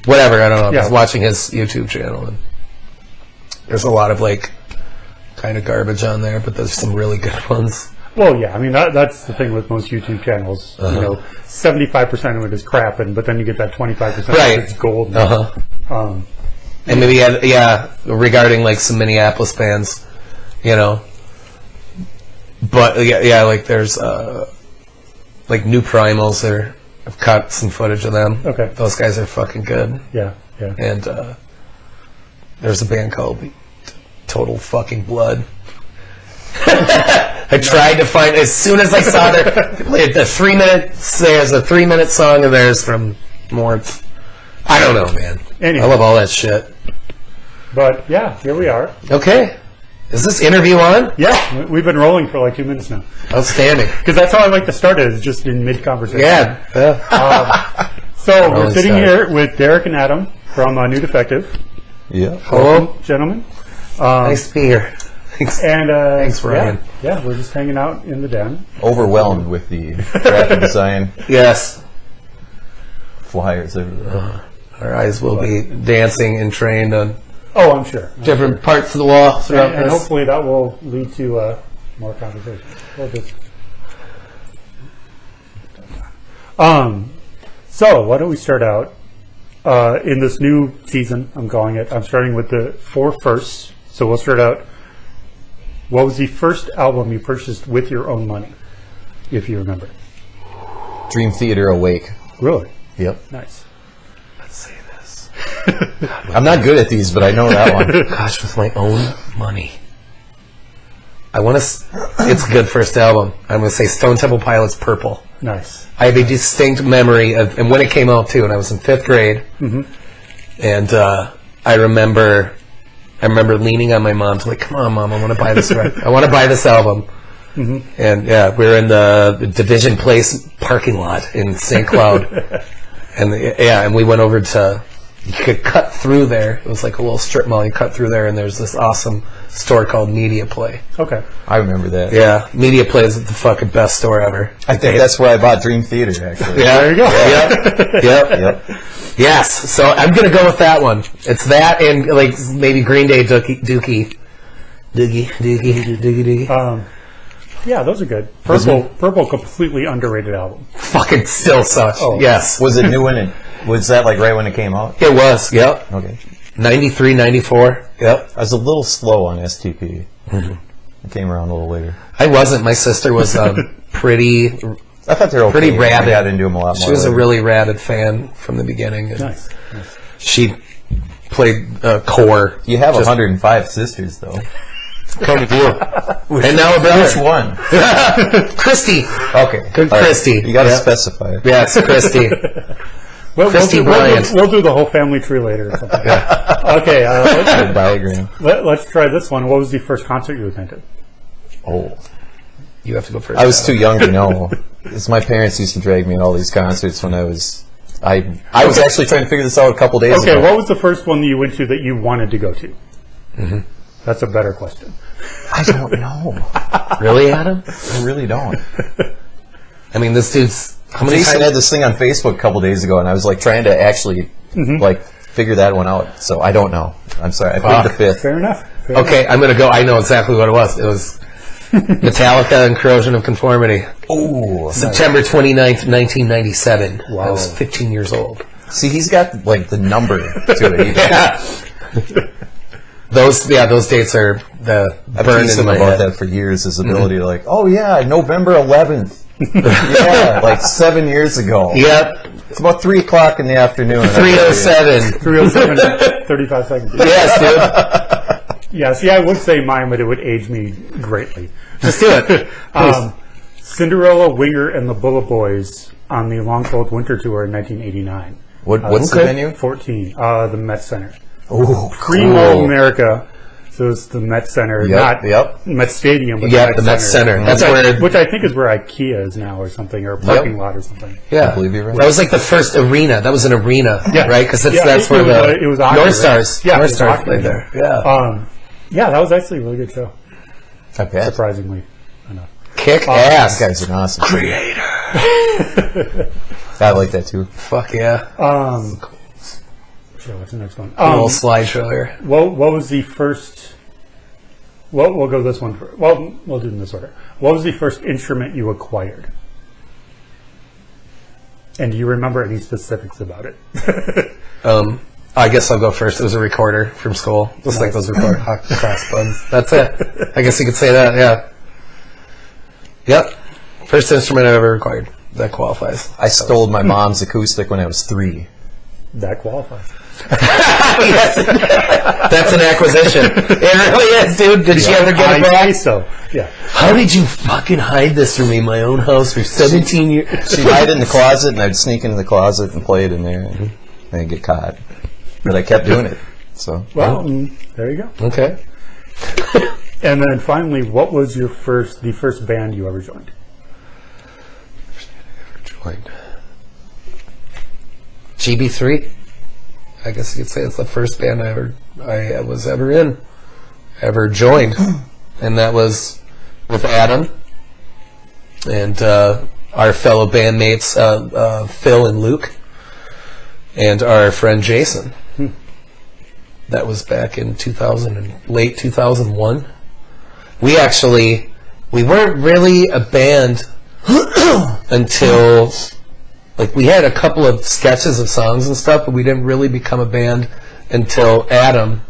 Whatever, I don't know. I was watching his YouTube channel, and there's a lot of like kind of garbage on there, but there's some really good ones. Well, yeah, I mean that's the thing with most YouTube channels. You know, 75% of it is crap, but then you get that 25% that's gold. And maybe regarding like some Minneapolis bands, you know. But like there's like New Primals there. I've caught some footage of them. Okay. Those guys are fucking good. Yeah. And there's a band called Total Fucking Blood. I tried to find, as soon as I saw there's a 3-minute song of theirs from Mort. I don't know, man. Anyway. I love all that shit. But yeah, here we are. Okay. Is this interview on? Yeah, we've been rolling for like 2 minutes now. Outstanding. Because that's how I like to start it, is just in mid-conversation. Yeah. So we're sitting here with Derek and Adam from New Defective. Yeah. Hello, gentlemen. Nice to be here. Thanks. And thanks, Ryan. Yeah, we're just hanging out in the den. Overwhelmed with the graphic design. Yes. Flyers everywhere. Our eyes will be dancing and trained on I'm sure. different parts of the wall throughout and hopefully that will lead to more conversation. So why don't we start out in this new season? I'm starting with the 4 firsts. So we'll start out. What was the first album you purchased with your own money, if you remember? Dream Theater Awake. Really? Yep. Nice. Let's say this. I'm not good at these, but I know that one. Gosh, with my own money. I want to... It's a good first album. I'm going to say Stone Temple Pilots' Purple. Nice. I have a distinct memory of... And when it came out, too, and I was in 5th grade. And I remember leaning on my mom to like, come on, Mom, I want to buy this I want to buy this album. And yeah, we were in the Division Place parking lot in St. Cloud. and we went over to, you could cut through there. It was like a little strip mall. You cut through there, and there's this awesome store called Media Play. Okay. I remember that. Yeah, Media Play is the fucking best store ever. I think that's where I bought Dream Theater, actually. Yeah, there you go. Yep. Yes, so I'm going to go with that one. It's that and like maybe Green Day Dookie. Yeah, those are good. Purple, completely underrated album. Fucking still such. Oh. Yes. Was it new was that like right when it came out? It was, yep. Okay. 93, 94, yep. I was a little slow on STP. It came around a little later. I wasn't. My sister was pretty... I thought they were pretty rabid. I got into them a lot more. She was a really rabid fan from the beginning. And nice. She played core. You have 105 sisters, though. Come to you. And now a brother. Which one? Christy. Okay. Good Christy. You got to specify. Yes, Christy. Christy Bryant. We'll do the whole family tree later or something. Okay. Diagram. Let's try this one. What was the first concert you attended? Oh. You have to go first. I was too young to know. Because my parents used to drag me to all these concerts when I was actually trying to figure this out a couple days ago. Okay, what was the first one that you went to that you wanted to go to? That's a better question. I don't know. Really, Adam? I really don't. I mean, this dude's... Jason had this thing on Facebook a couple days ago, and I was like trying to actually like figure that one out. So I don't know. I'm sorry. I played the 5th. Fair enough. Okay, I'm going to go. I know exactly what it was. It was Metallica and Corrosion of Conformity. Oh, September 29th, 1997. Wow. I was 15 years old. See, he's got like the number to it. Yeah. Those dates are I've burned teased in him my about head. that for years. His ability to like, oh yeah, November 11th. Yeah, like 7 years ago. Yep. It's about 3 o'clock in the afternoon. 3:07. 3:07, 35 seconds. Yes, dude. Yeah, see, I would say mine, but it would age me greatly. Just do it. Cinderella, Winger, and the Bullet Boys on the Long Cold Winter Tour in 1989. What's the venue? 14. The Met Center. Oh, Primo America. So it's the Met Center, not Met Stadium, but the Met Center. That's which I think is where IKEA is now, or something, or a parking lot or something. Yeah, I believe you're right. That was like the first arena. That was an arena, right? Because that's it where was, it was hockey, North Stars. Yeah, North Stars hockey, played there. Yeah, yeah, that was actually a really good show. Not bad. Surprisingly enough. Kick ass. These guys are awesome. Creator. I like that too. Fuck yeah. Sure, what's the next one? Little slideshow here. What was the first? Well, we'll go this one first. Well, we'll do it in this order. What was the first instrument you acquired? And do you remember any specifics about it? I guess I'll go first. It was a recorder from school. Just like those recorder class buds. That's it. I guess you could say that, yeah. Yep. First instrument I've ever acquired. That qualifies. I stole my mom's acoustic when I was 3. That qualifies. Yes. That's an acquisition. It really is, dude. Did she ever get it back? So, yeah. How did you fucking hide this from me in my own house for 17 years? She'd hide in the closet, and I'd sneak into the closet and play it in there, and I'd get caught. But I kept doing it. So Well, there you go. Okay. And then finally, what was the first band you ever joined? GB3. I guess you could say it's the first band I was ever joined, and that was with Adam and our fellow bandmates Phil and Luke, and our friend Jason. That was back in late 2001. We weren't really a band until. Like, we had a couple of sketches of songs and stuff, but we didn't really become a band until Adam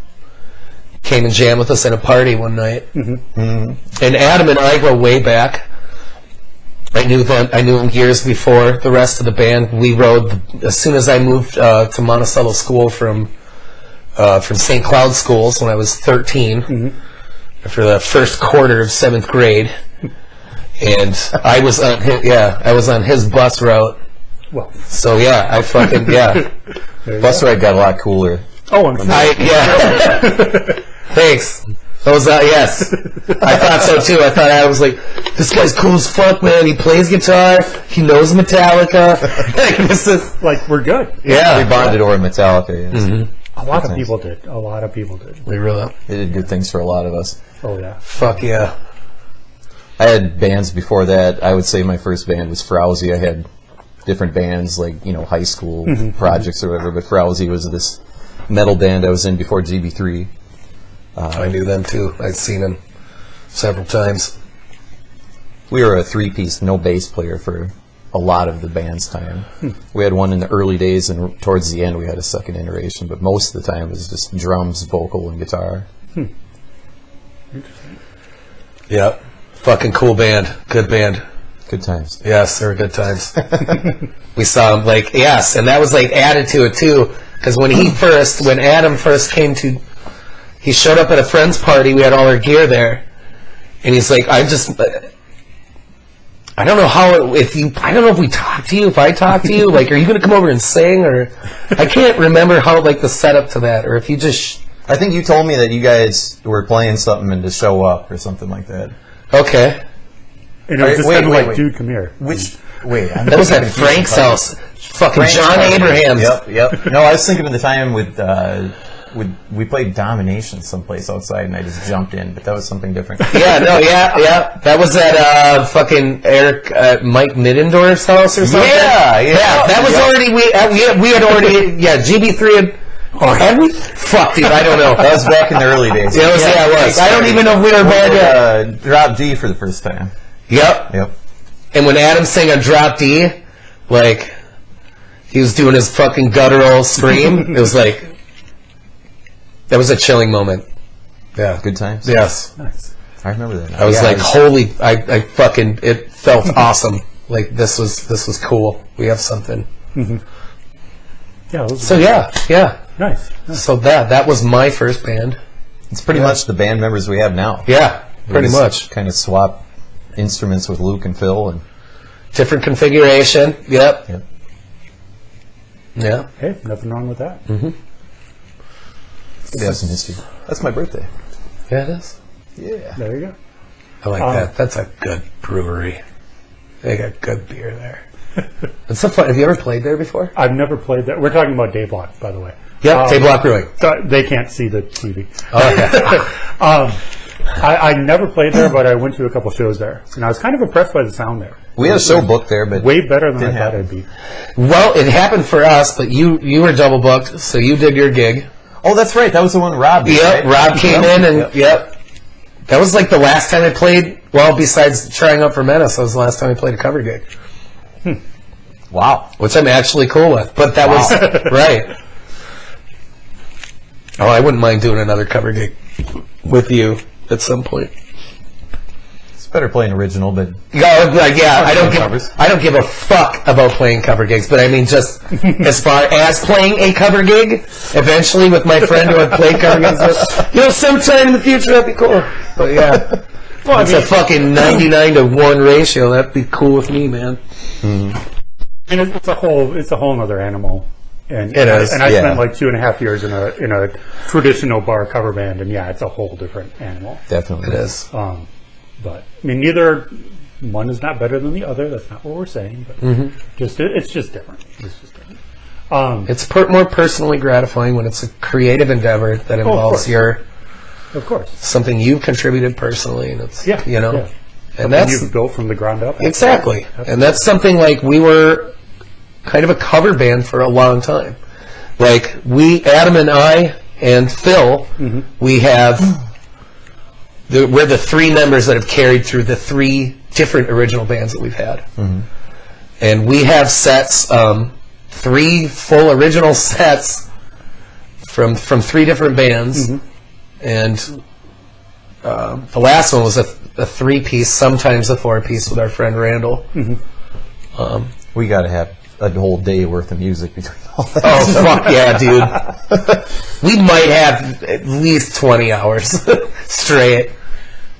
came and jammed with us at a party one night. Mm-hmm. Mm-hmm. And Adam and I go way back. I knew him years before the rest of the band. We rode, as soon as I moved to Monticello School from St. Cloud Schools when I was 13, after the first quarter of 7th grade. And I was on his bus route. Well, so yeah, I fucking Bus ride got a lot cooler. Oh, I'm sure. Thanks. Yes. I thought so too. I was like, this guy's cool as fuck, man. He plays guitar. He knows Metallica. This is like, we're good. Yeah. We bonded over Metallica. Yes. Mm-hmm. A lot of people did. We really. They did good things for a lot of us. Oh yeah. Fuck yeah. I had bands before that. I would say my first band was Frowsy. I had different bands, like, high school projects or whatever, but Frowsy was this metal band I was in before GB3. I knew them too. I'd seen them several times. We were a 3-piece, no bass player for a lot of the band's time. We had one in the early days, and towards the end we had a second iteration, but most of the time it was just drums, vocal, and guitar. Interesting. Yep. Fucking cool band. Good band. Good times. Yes, they were good times. We saw him, and that was added to it too, because when Adam first came to, he showed up at a friend's party. We had all our gear there, and he's like, I don't know I don't know if we talked to you, if I talked to you, are you going to come over and sing, or I can't remember how the setup to that, or if you just. I think you told me that you guys were playing something and to show up or something like that. Okay. And it was just kind of like, dude, come here. That was at Frank's house. Fucking John Abrahams. Yep. No, I was thinking of the time with we played Domination someplace outside, and I just jumped in, but that was something different. Yeah. That was at fucking Mike Middendorf's house or something. Yeah. That was already we had already GB3 had. Or had we? Fuck, dude, I don't know. That was back in the early days. Yeah, it was. I don't even know if we were bad yet. Drop D for the first time. Yep. And when Adam sang on Drop D, he was doing his fucking guttural scream. It was that was a chilling moment. Yeah. Good times. Yes. Nice. I remember that. I was holy, I fucking, it felt awesome. This was cool. We have something. Mm-hmm. Yeah. So yeah. Nice. So that was my first band. It's pretty much the band members we have now. Yeah, pretty much. Kind of swap instruments with Luke and Phil, and different configuration. Yep. Yeah. Hey, nothing wrong with that. We have some history. That's my birthday. Yeah, it is. Yeah. There you go. I like that. That's a good brewery. They got good beer there. It's so fun. Have you ever played there before? I've never played that. We're talking about Dayblock, by the way. Yeah, Dayblock Brewing. So they can't see the TV. Oh, yeah. I never played there, but I went to a couple shows there, and I was kind of impressed by the sound there. We had a show booked there, but Way better than I Didn't thought happen. it'd be. Well, it happened for us, but you were double booked, so you did your gig. oh, that's right. That was the one Rob did, Yep, right? Rob came in and yep. That was like the last time I played. Well, besides trying out for Menace, that was the last time I played a cover gig, Wow. which I'm actually cool with. But that was right. Oh, I wouldn't mind doing another cover gig with you at some point. It's better playing original, but Yeah, like, yeah. Covers. I don't give a fuck about playing cover gigs, but I mean, just as far as playing a cover gig, eventually with my friend who I've played cover gigs with, sometime in the future that'd be cool. But yeah, well, it's a fucking 99-to-1 ratio. That'd be cool with me, man. And it's a whole other animal. And It is, And I yeah. spent like 2.5 years in a traditional bar cover band, and yeah, it's a whole different animal. definitely. It is. But I mean, neither one is not better than the other. That's not what we're saying. But it's just different. It's just different. It's more personally gratifying when it's a creative endeavor that involves course. Of course. something you've contributed personally, and it's Yeah. you know, yeah. and that's You've built from the ground up. exactly, and that's something like we were kind of a cover band for a long time. Like Adam and I and Phil, we have we're the three members that have carried through the three different original bands that we've had, and we have sets, 3 full original sets from 3 different bands, and the last one was a 3-piece, sometimes a 4-piece with our friend Randall. We got to have a whole day worth of music between all that. Oh, fuck yeah, dude. We might have at least 20 hours straight.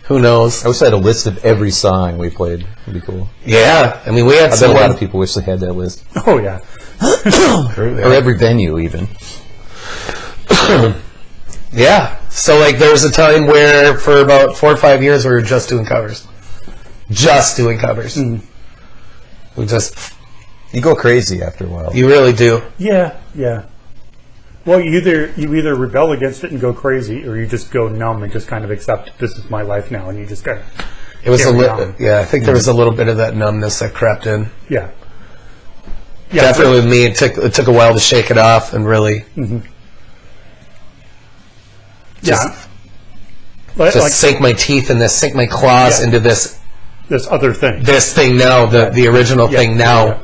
Who knows? I wish I had a list of every song we played. It'd be cool. Yeah. I mean, we had I bet a someone... lot of people wish they had that list. Oh yeah. Or every venue, even. Yeah. So, like, there was a time where for about 4 or 5 years we were just doing covers. Just doing covers. We just... You go crazy after a while. You really do. Yeah. Well, you either rebel against it and go crazy, or you just go numb and just kind of accept this is my life now, and you just kind of It was carry on. yeah, I think there was a little bit of that numbness that crept in. Yeah. Definitely with me, it took a while to shake it off and really just sink my teeth in this, sink my claws into this other thing. thing now, the original thing now. Yeah.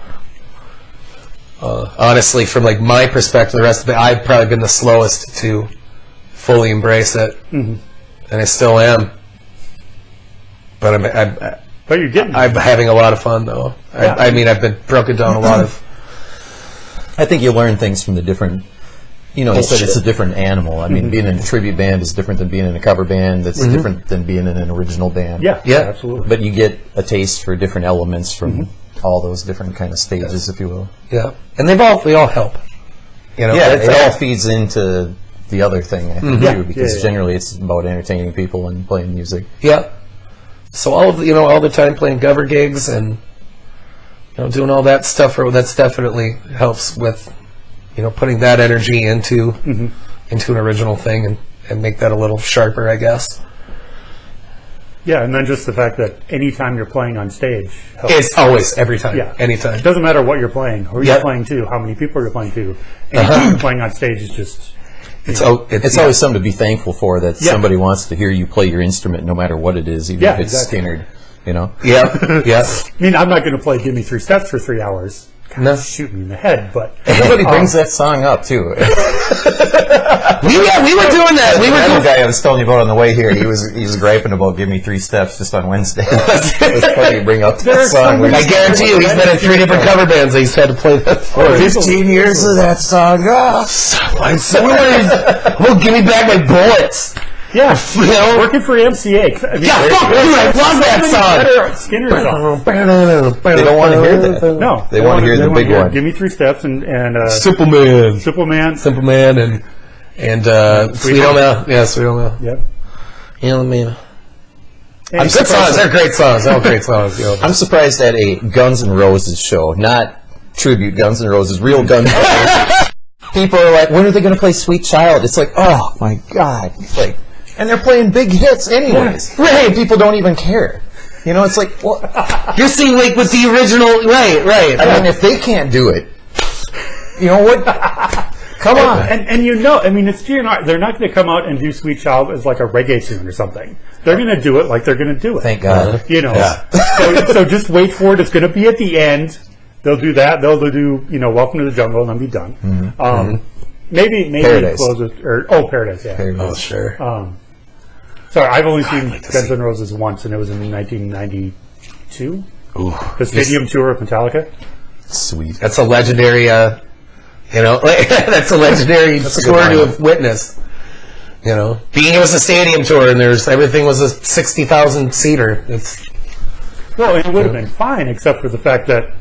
Honestly, from like my perspective, the rest of it, I've probably been the slowest to fully embrace it, and I still am. But But you're getting I'm having a lot of fun though. Yeah. I mean, I've been broken down a lot of. I think you learn things from the different. You know, you said it's a different animal. I mean, being in a tribute band is different than being in a cover band. That's different than being in an original band. yeah, absolutely. But you get a taste for different elements from all those different kind of stages, if you will. Yeah, and they all help. You know, Yeah, it's it all feeds into the other thing, I think, too, because Yeah. generally it's about entertaining people and playing music. Yeah. So all the time playing cover gigs and doing all that stuff, that's definitely helps with putting that energy into an original thing and make that a little sharper, I guess. Yeah, and then just the fact that anytime you're playing on stage helps. It's always, every time, anytime. It doesn't matter what you're playing, who you're playing to, how many people you're playing to. Anytime you're playing on stage is just... It's always something to be thankful for, that somebody wants to hear you play your instrument no matter what it is, even if it's Skinner, Yeah. I mean, I'm not going to play Give Me 3 Steps for 3 hours. No. Shoot me in the head, but... Everybody brings that song up, too. We were doing that. We were Another guy I was telling you about on the way here, he was griping about Give Me 3 Steps just on Wednesday. It was funny to bring up that song. I guarantee you, he's been in 3 different cover bands that he's had to play that for. 15 years of that song. Well, give me back my bullets. Yeah, You know? working for MCA. I mean, Yeah, fuck, dude, I love that song. Skinner song. They don't want to hear that. No, They want to hear the wanna big one. Give me 3 steps and Simpleman. Simpleman. And Sweet Home Al. Yeah, Sweet Home Al. Yep. Yeah, man. And Good songs. They're great songs. They're all great songs. You know. I'm surprised at a Guns N' Roses show, not tribute Guns N' Roses, real Guns N' Roses. People are like, when are they going to play Sweet Child? It's like, oh my God. It's like, and they're playing big hits anyways. Right. And people don't even care. You know, it's like, well, You're seeing like with the original, right. I mean, if they can't do it, you know what? Come on. And you know, I mean, it's GNR. They're not going to come out and do Sweet Child as like a reggae tune or something. They're going to do it like they're going to do it. Thank God. You know, Yeah. so just wait for it. It's going to be at the end. They'll do that. They'll do, Welcome to the Jungle, and then be done. Maybe Paradise. close it, Paradise, yeah. Oh, sure. Sorry, I've only seen Guns N' Roses once, and it was in 1992. Ooh. The stadium tour of Metallica. Sweet. That's a legendary, that's a legendary a good tour to lineup. have witnessed. You know, being it was a stadium tour and everything was a 60,000 seater. It's Well, it would have been fine, except for the fact that,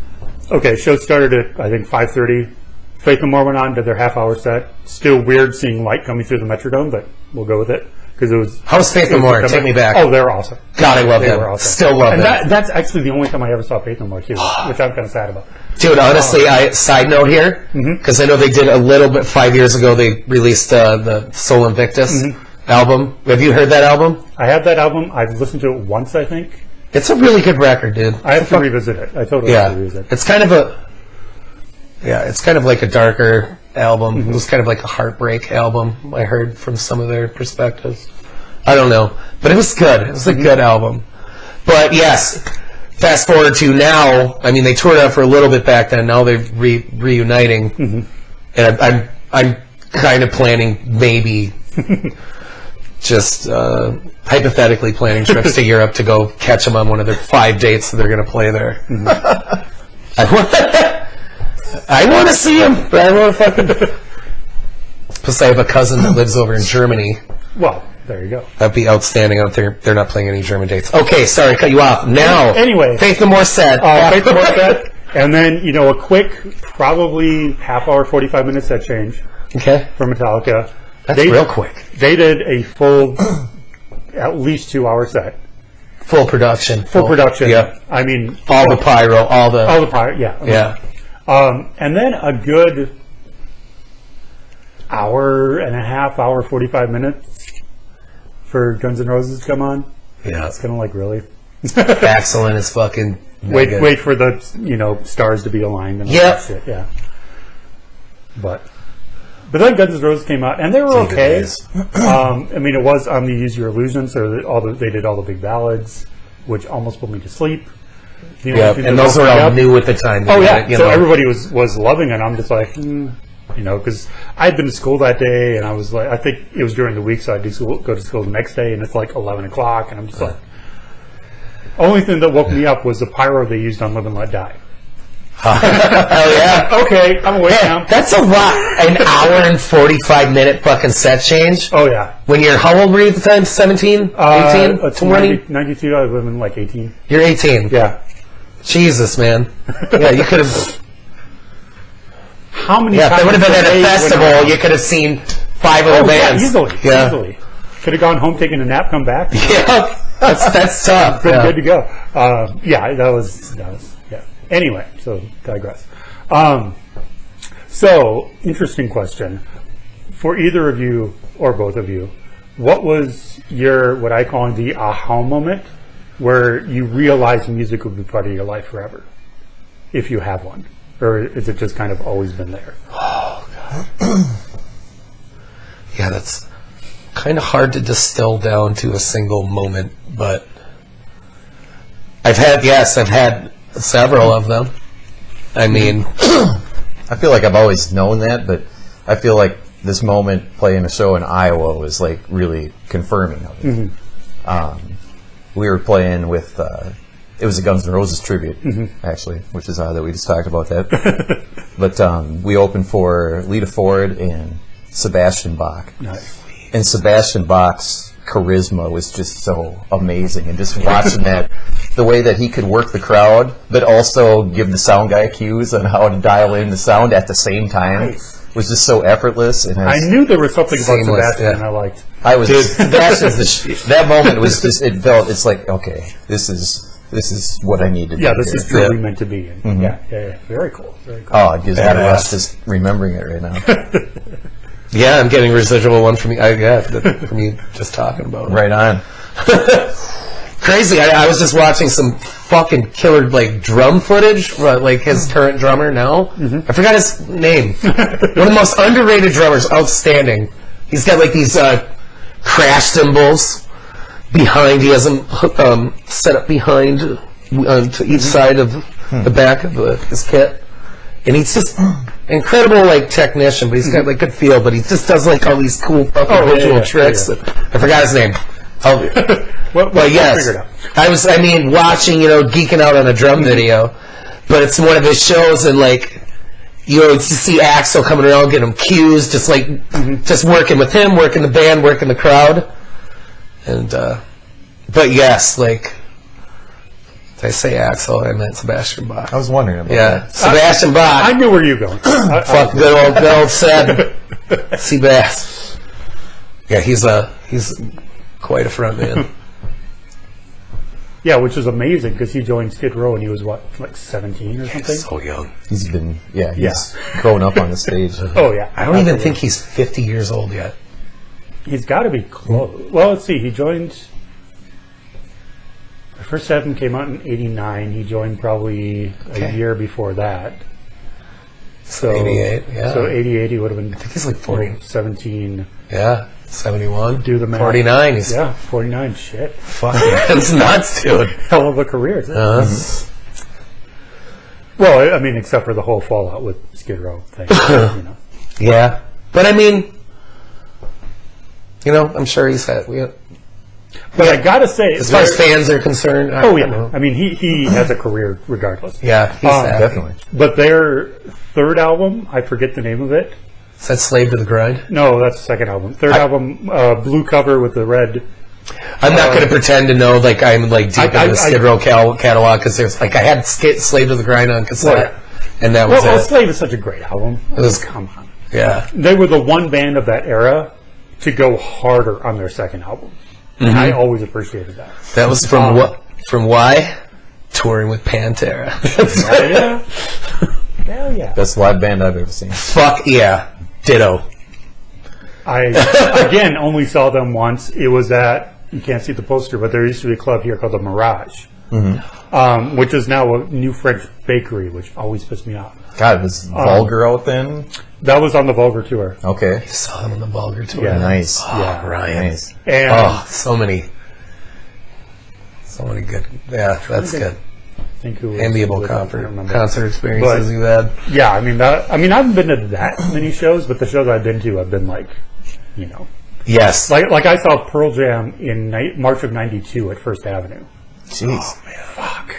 show started at, I think, 5:30. Faith No More went on, did their half-hour set. Still weird seeing light coming through the Metrodome, but we'll go with it. Because it was... How's Faith No More? Take me back. Oh, they're awesome. God, I love They them. were awesome. Still love and them. that's actually the only time I ever saw Faith No More, too, which I'm kind of sad about. Dude, honestly, side note here, because I know they did a little bit 5 years ago. They released the Soul Invictus album. Have you heard that album? I have that album. I've listened to it once, I think. It's a really good record, dude. I have to revisit it. I totally have to Yeah, revisit it. it's kind of like a darker album. It was kind of like a heartbreak album. I heard from some of their perspectives. I don't know, but it was good. It was a good album. But yes, fast forward to now. I mean, they toured out for a little bit back then. Now they're reuniting, and I'm kind of planning maybe just hypothetically planning trips to Europe to go catch them on one of their 5 dates that they're going to play there. I want to see him, but I want to fucking. Plus, I have a cousin that lives over in Germany. Well, there you go. That'd be outstanding. I don't think they're not playing any German dates. Okay, sorry, cut you off. Now, Anyway. Faith No More set. Faith No More set. And then, a quick, probably half-hour, 45-minute set change Okay, for Metallica. that's real quick. They did a full, at least 2-hour set. Full production. Full production. Yeah, I mean, all the pyro, all the all the power, yeah. yeah. And then a good hour and a half, hour, 45 minutes for Guns N' Roses to come on. Yeah, It's kind of like, really? Excellent is fucking. mega. Wait for the, stars to be aligned and all Yep. that shit, yeah. But then Guns N' Roses came out, and they were Take it okay. easy. I mean, it was on the Use Your Illusion, so they did all the big ballads, which almost put me to sleep. The only Yeah, thing and that those were woke me all up- new at the time. Oh yeah, you so know. everybody was loving it. I'm just like, because I had been to school that day, and I was like, I think it was during the week, so I go to school the next day, and it's like 11 o'clock, and I'm just like, only thing that woke me up was the pyro they used on Live and Let Die. Oh yeah. Okay, I'm awake now. That's a lot. An hour and 45-minute fucking set change. Oh yeah, When you're, how old were you at the time? 17? 18? it's 20? 92. I live in like 18. You're 18. Yeah. Jesus, man. Yeah, you could have. How many? Yeah, if times they would have been at they a went festival, around? you could have seen 5 other Oh, yeah, bands. easily. Yeah. Could have gone home, taken a nap, come back. Yeah. That's tough. Been Yeah. good to go. Yeah, that was yeah. Anyway, so digress. So interesting question for either of you or both of you. What was your what I call the aha moment where you realized music would be part of your life forever, if you have one, or is it just kind of always been there? Yeah, that's kind of hard to distill down to a single moment, but I've had several of them. I mean, I feel like I've always known that, but I feel like this moment playing a show in Iowa was like really confirming of it. We were playing with, it was a Guns N' Roses tribute, actually, which is odd that we just talked about that. But we opened for Lita Ford and Sebastian Bach. Nice. And Sebastian Bach's charisma was just so amazing, and just watching that, the way that he could work the crowd, but also give the sound guy cues on how to dial in the sound at the same time, was just so effortless. And I knew there was something about Seamless, Sebastian yeah. I liked. I was Sebastian's that moment was just, it's like, okay, this is what I need to do. Yeah, this here. is truly meant to be. And yeah, very cool. Very cool. Oh, it gives me a Badass. rush just remembering it right now. Yeah, I'm getting residual one from you. From you just talking about it. Right on. Crazy. I was just watching some fucking killer like drum footage for like his current drummer now. I forgot his name. One of the most underrated drummers. Outstanding. He's got like these crash cymbals behind. He has them set up behind to each side of the back of his kit. And he's just incredible, like technician, but he's got like good feel. But he just does like all these cool fucking visual tricks. I forgot his name. But yes, I mean, watching, geeking out on a drum video. But it's one of his shows, and like, you see Axel coming around, getting him cues, just like, just working with him, working the band, working the crowd, and but yes, like. Did I say Axel? I meant Sebastian Bach. I was wondering about that. Sebastian Bach. I knew where you were going. Fuck, good old Seb. Seabass. Yeah, he's quite a front man. Yeah, which is amazing because he joined Skid Row and he was what, like 17 or something? So young. He's been, he's grown up on the stage. Oh yeah. I don't even think he's 50 years old yet. He's got to be close. Well, let's see. He joined. The first album came out in '89. He joined probably a year before that. So 88, yeah. So 88, he would have been. I think he's like 40. 17. Yeah, 71. Do the math. 49. He's 49. Shit. fucking. That's nuts, dude. Hell of a career. Well, I mean, except for the whole fallout with Skid Row thing. Yeah, but I mean, I'm sure he's had. But I gotta say, As far as fans are concerned, oh yeah, I mean he has a career regardless. yeah, he's happy. Definitely. But their third album, I forget the name of it. Is that Slave to the Grind? No, that's the second album. Third album, blue cover with the red. I'm not going to pretend to know, like, I'm, like, deep in the Skid Row catalog, because there's, like, I had Slave to the Grind on cassette, and that was Well, it. Slave is such a great album. Come on. Yeah. They were the one band of that era to go harder on their second album. And I always appreciated that. That was from what? From why? Touring with Pantera. Yeah. Hell yeah. Best live band I've ever seen. Fuck yeah. Ditto. I, again, only saw them once. It was at, you can't see the poster, but there used to be a club here called the Mirage, which is now a new French bakery, which always pissed me off. God, was Vulgar out then? That was on the Vulgar tour. Okay. Saw him on the Vulgar tour. Yeah. Nice. Oh, Ryan. Nice. And So many good. Yeah, that's good. I think who was Enviable with it, I don't remember. concert experiences But- you've had. Yeah, I mean, I haven't been to that many shows, but the shows I've been to have been like, Yes. like I saw Pearl Jam in March of '92 at First Avenue. Jeez. Fuck.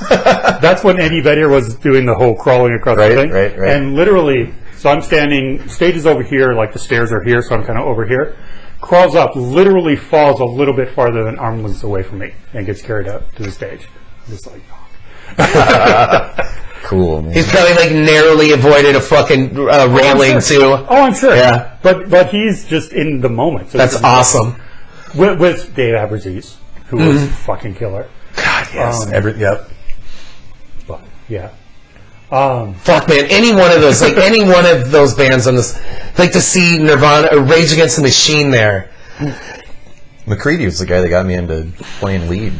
That's when Eddie Vedder was doing the whole crawling across the thing. Right. And literally, so I'm standing, stage is over here, like the stairs are here, so I'm kind of over here. Crawls up, literally falls a little bit farther than arm lengths away from me, and gets carried up to the stage. I'm just like, fuck. Cool, man. He's probably, like, narrowly avoided a fucking railing, too. Oh, I'm sure. Yeah. But he's just in the moment. So That's awesome. With Dave Abraziz, who was fucking killer. God, yes. Yep. But, yeah. Fuck, man, any one of those bands on this, like to see Nirvana or Rage Against the Machine there. McCready was the guy that got me into playing lead.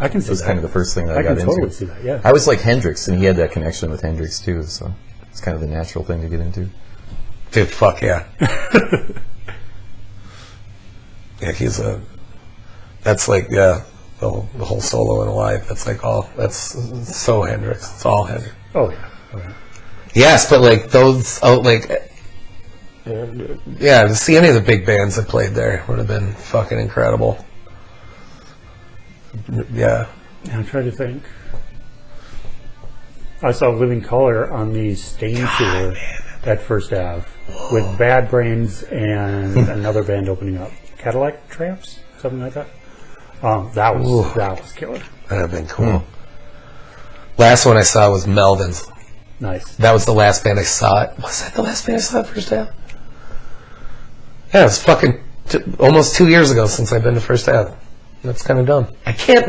I can see That was that. kind of the first thing that I I got can into. totally see that, yeah. I was like Hendrix, and he had that connection with Hendrix too, so it's kind of the natural thing to get into. Dude, fuck yeah. Yeah, that's like, yeah, the whole solo and Alive, that's like that's so Hendrix. It's all Hendrix. Oh, yeah. Oh, yeah. Yes, but like those, yeah, to see any of the big bands that played there would have been fucking incredible. Yeah. I'm trying to think. I saw Living Color on the Stain tour at First Ave with Bad Brains and another band opening up. Cadillac Tramps, something like that. That was killer. That'd have been cool. Last one I saw was Melvin's. Nice. That was the last band I saw. Was that the last band I saw First Ave? Yeah, it was fucking almost 2 years ago since I've been to First Ave. That's kind of dumb. It can't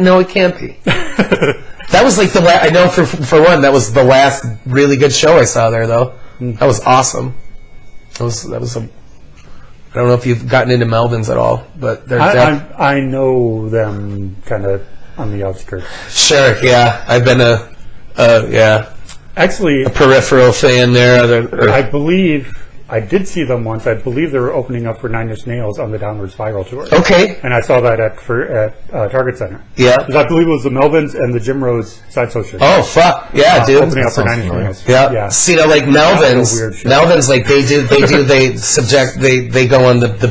be. That was like the last, I know for one, that was the last really good show I saw there, though. That was awesome. That was I don't know if you've gotten into Melvin's at all, but they're I know them kind of on the outskirts. Sure, yeah. I've been Actually, a peripheral fan there. I believe I did see them once. I believe they were opening up for Nine Inch Nails on the Downward Spiral tour. Okay. And I saw that at Target Center. Yeah. Because I believe it was the Melvins and the Jim Rose Side Social. Oh fuck yeah, dude. Opening up for Nine Inch familiar. Nails. Yeah. See, like Melvin's, Weird shit. Melvin's like they go on the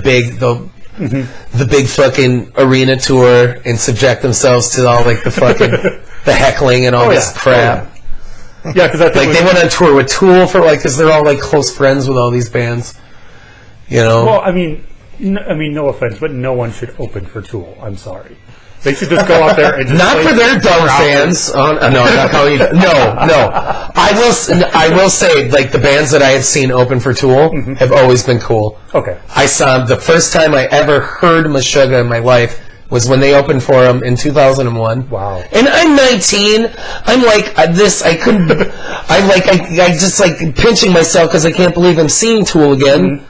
big fucking arena tour and subject themselves to all like the fucking the heckling and all this crap. Yeah, because I think Like they went on tour with Tool for like because they're all like close friends with all these bands. You know. Well, I mean, no offense, but no one should open for Tool. I'm sorry. They should just go out there and just Not play for their dumb fans. No, I'm not calling you. No. I will say, like the bands that I have seen open for Tool have always been cool. Okay. I saw the first time I ever heard Meshuggah in my life was when they opened for them in 2001. Wow. And I'm 19. I'm like this. I couldn't. I just like pinching myself because I can't believe I'm seeing Tool again.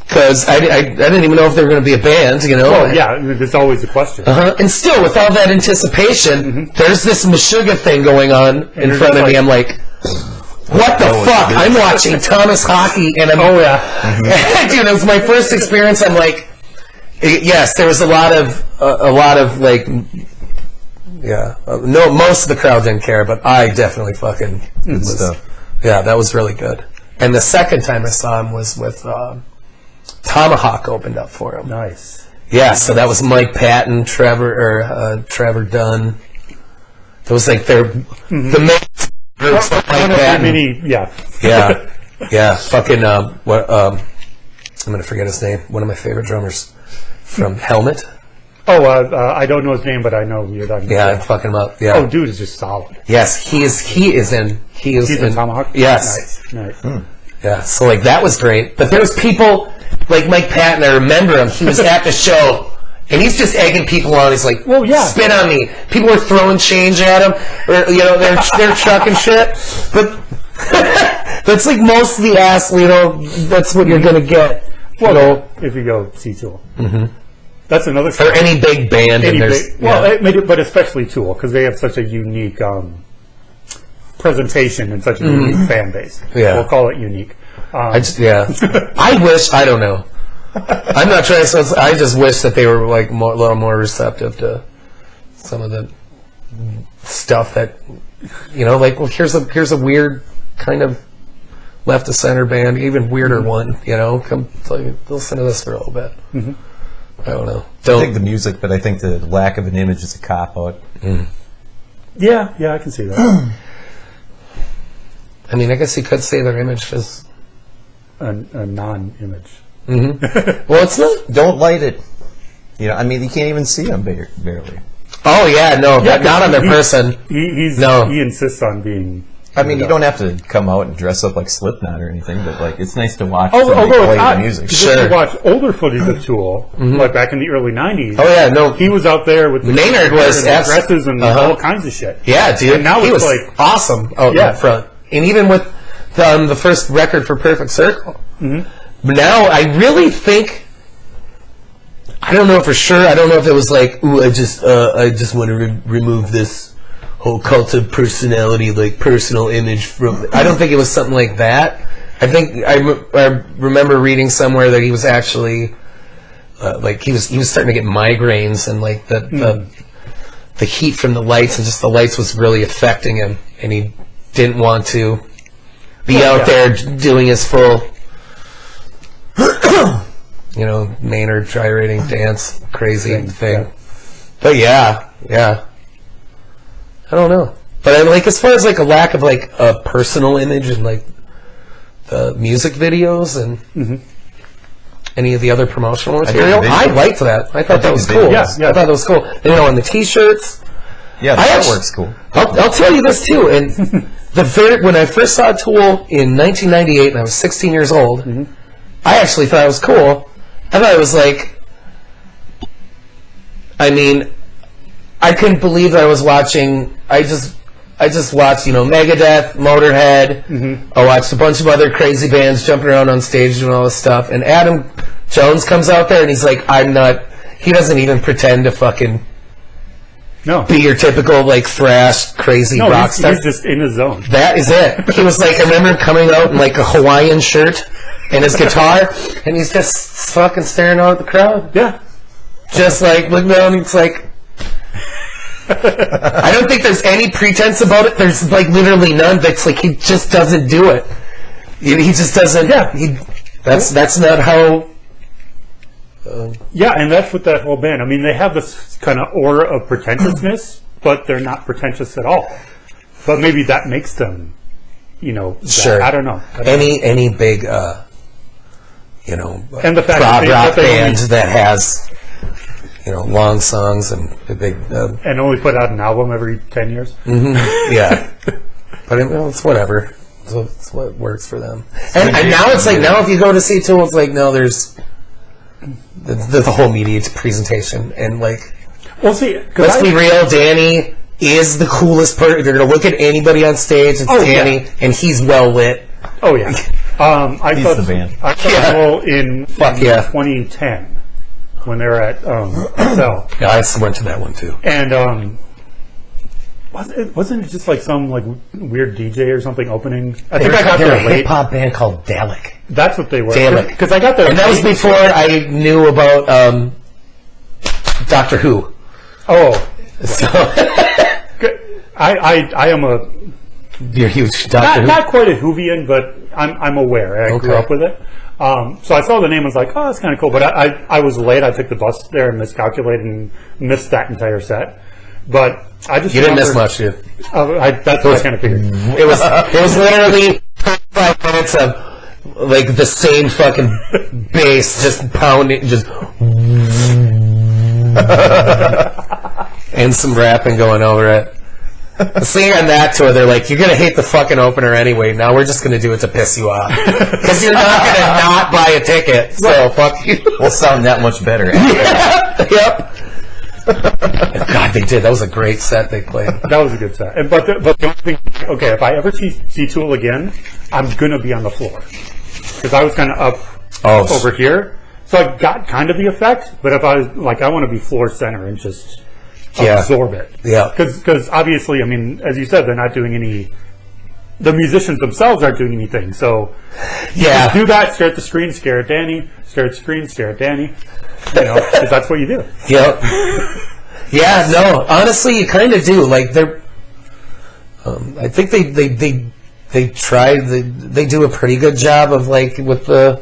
Because I didn't even know if they were going to be a band, you know. Well, yeah, there's always a question. And still, with all that anticipation, there's this Meshuggah thing going on in front of me. I'm like, what the fuck? I'm watching Thomas Hockey, and I'm dude, it was my first experience. I'm like, yes, there was a lot of like, no, most of the crowd didn't care, but I definitely fucking that was really good. And the second time I saw him was with Tomahawk opened up for him. Nice. Yeah, so that was Mike Patton, Trevor Dunn. That was like their the main groups like Mike Patton. Yeah. Fucking I'm gonna forget his name. One of my favorite drummers from Helmet. Oh, I don't know his name, but I know who you're talking about. Yeah, I'm fucking him up. Yeah. Oh, dude is just solid. Yes, he is in Tomahawk? Yes. Nice. Yeah, so like that was great. But there was people like Mike Patton, I remember him, he was at the show and he's just egging people on. He's like, well, yeah. Spit on me. People were throwing change at him, or you know, they're chucking shit. But that's like most of the ass, you know, that's what you're gonna get. Well, you know, if you go see Tool. That's another or any big band. But especially Tool, because they have such a unique presentation and such a unique fan base. Yeah. We'll call it unique. I don't know. I'm not trying to. I just wish that they were like a little more receptive to some of the stuff that, you know, like, well, here's a weird kind of left of center band, even weirder one. You know, come listen to this for a little bit. I don't know. I think the music, but I think the lack of an image is a cop out. Yeah, I can see that. I mean, I guess you could say their image is a non-image. Well, it's not. Don't light it. You know, I mean, you can't even see them barely. Oh yeah, no, not on their person. He insists on being. I mean, you don't have to come out and dress up like Slipknot or anything, but like it's nice to watch Although somebody play it's the music. If you watch older footage of Tool, like back in the early '90s. Oh yeah, no, he was out there with the Maynard was dresses and all kinds of shit. Yeah, dude, and now he it's was like awesome out in front, and even with the first record for Perfect Circle. Now I really think. I don't know for sure. I don't know if it was like, ooh, I just want to remove this whole cult of personality, like personal image from. I don't think it was something like that. I think I remember reading somewhere that he was actually like he was starting to get migraines and like the heat from the lights and just the lights was really affecting him, and he didn't want to be out there doing his full. You know, Maynard gyrating dance, crazy thing. Yeah. But yeah. I don't know. But I like, as far as like a lack of like a personal image and like the music videos and any of the other promotional material. did. I liked that. I thought that was did. cool. Yeah, yeah. I thought that was cool. And the T-shirts. Yeah, I that actually- works cool. I'll tell you this too. And when I first saw Tool in 1998, and I was 16 years old, I actually thought it was cool. I thought it was like, I mean, I couldn't believe that I was watching. I just watched, Megadeth, Motorhead. I watched a bunch of other crazy bands jumping around on stage doing all this stuff. And Adam Jones comes out there and he's like, he doesn't even pretend to fucking No. be your typical like thrash crazy No, rock he's star. just in his zone. That is it. He was like, I remember him coming out in like a Hawaiian shirt and his guitar, and he's just fucking staring out at the crowd, Yeah. just like looking down. It's like, I don't think there's any pretense about it. There's like literally none. That's like he just doesn't do it. He just doesn't. Yeah. That's not how. Yeah, and that's what that whole band. I mean, they have this kind of aura of pretentiousness, but they're not pretentious at all. But maybe that makes them, Sure. I don't know. Any big, And the fact prog that rock they band only, that has, long songs and a big, and only put out an album every 10 years. yeah. But it's whatever. It's what works for them. And now it's like, now if you go to see Tool, it's like, no, there's the whole media presentation. And like, Well, see, let's be real, Danny is the coolest person. If you're going to look at anybody on stage, it's Danny, and he's well lit. Oh, yeah. I He's thought the band. I saw Tool in yeah. 2010 when they were at Excel. Yeah, I went to that one too. And wasn't it just like some like weird DJ or something opening? I think I got They're there a late. hip hop band called Dalek. That's what they were. Dalek. Because I got there And that was late. before I knew about Doctor Who. Oh, So I am a you're a huge Doctor Who. not quite a Whovian, but I'm aware. I grew Okay. up with it. So I saw the name and was like, oh, that's kind of cool. But I was late. I took the bus there and miscalculated and missed that entire set. But I just You didn't miss remember- much, dude. That's what I kind of figured. It was literally 5 minutes of like the same fucking bass just pounding, just and some rapping going over it. Seeing on that tour, they're like, "You're gonna hate the fucking opener anyway. Now we're just gonna do it to piss you off because you're not gonna not buy a ticket. So fuck you." We'll sound that much better. Yep. God, they did. That was a great set they played. That was a good set. But the only thing, okay, if I ever see Tool again, I'm gonna be on the floor because I was kind of up over here, so I got kind of the effect. But if I was like, I want to be floor center and just absorb it. Yeah. Because obviously, I mean, as you said, they're not doing any. The musicians themselves aren't doing anything. So Yeah. do that. Stare at the screen. Stare at Danny. Stare at the screen. Stare at Danny. 'Cause that's what you do. Yep. Yeah, no. Honestly, you kind of do. Like they're. I think they try. They do a pretty good job of like with the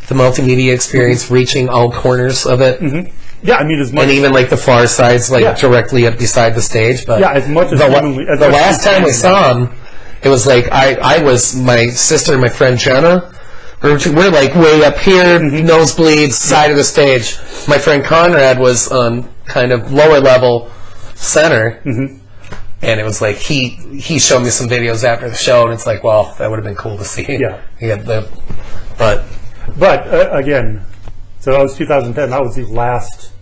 multimedia experience reaching all corners of it, Yeah, I mean, as much and even like the far sides, like Yeah. directly up beside the stage. But Yeah, as much as the humanly- as the much last as time we humanly- saw him, it was like I was my sister and my friend Jenna. We're like way up here, nosebleeds, side of the stage. My friend Conrad was on kind of lower level center, and it was like he showed me some videos after the show, and it's like, well, that would have been cool to see. Yeah. But again, so that was 2010. That was the last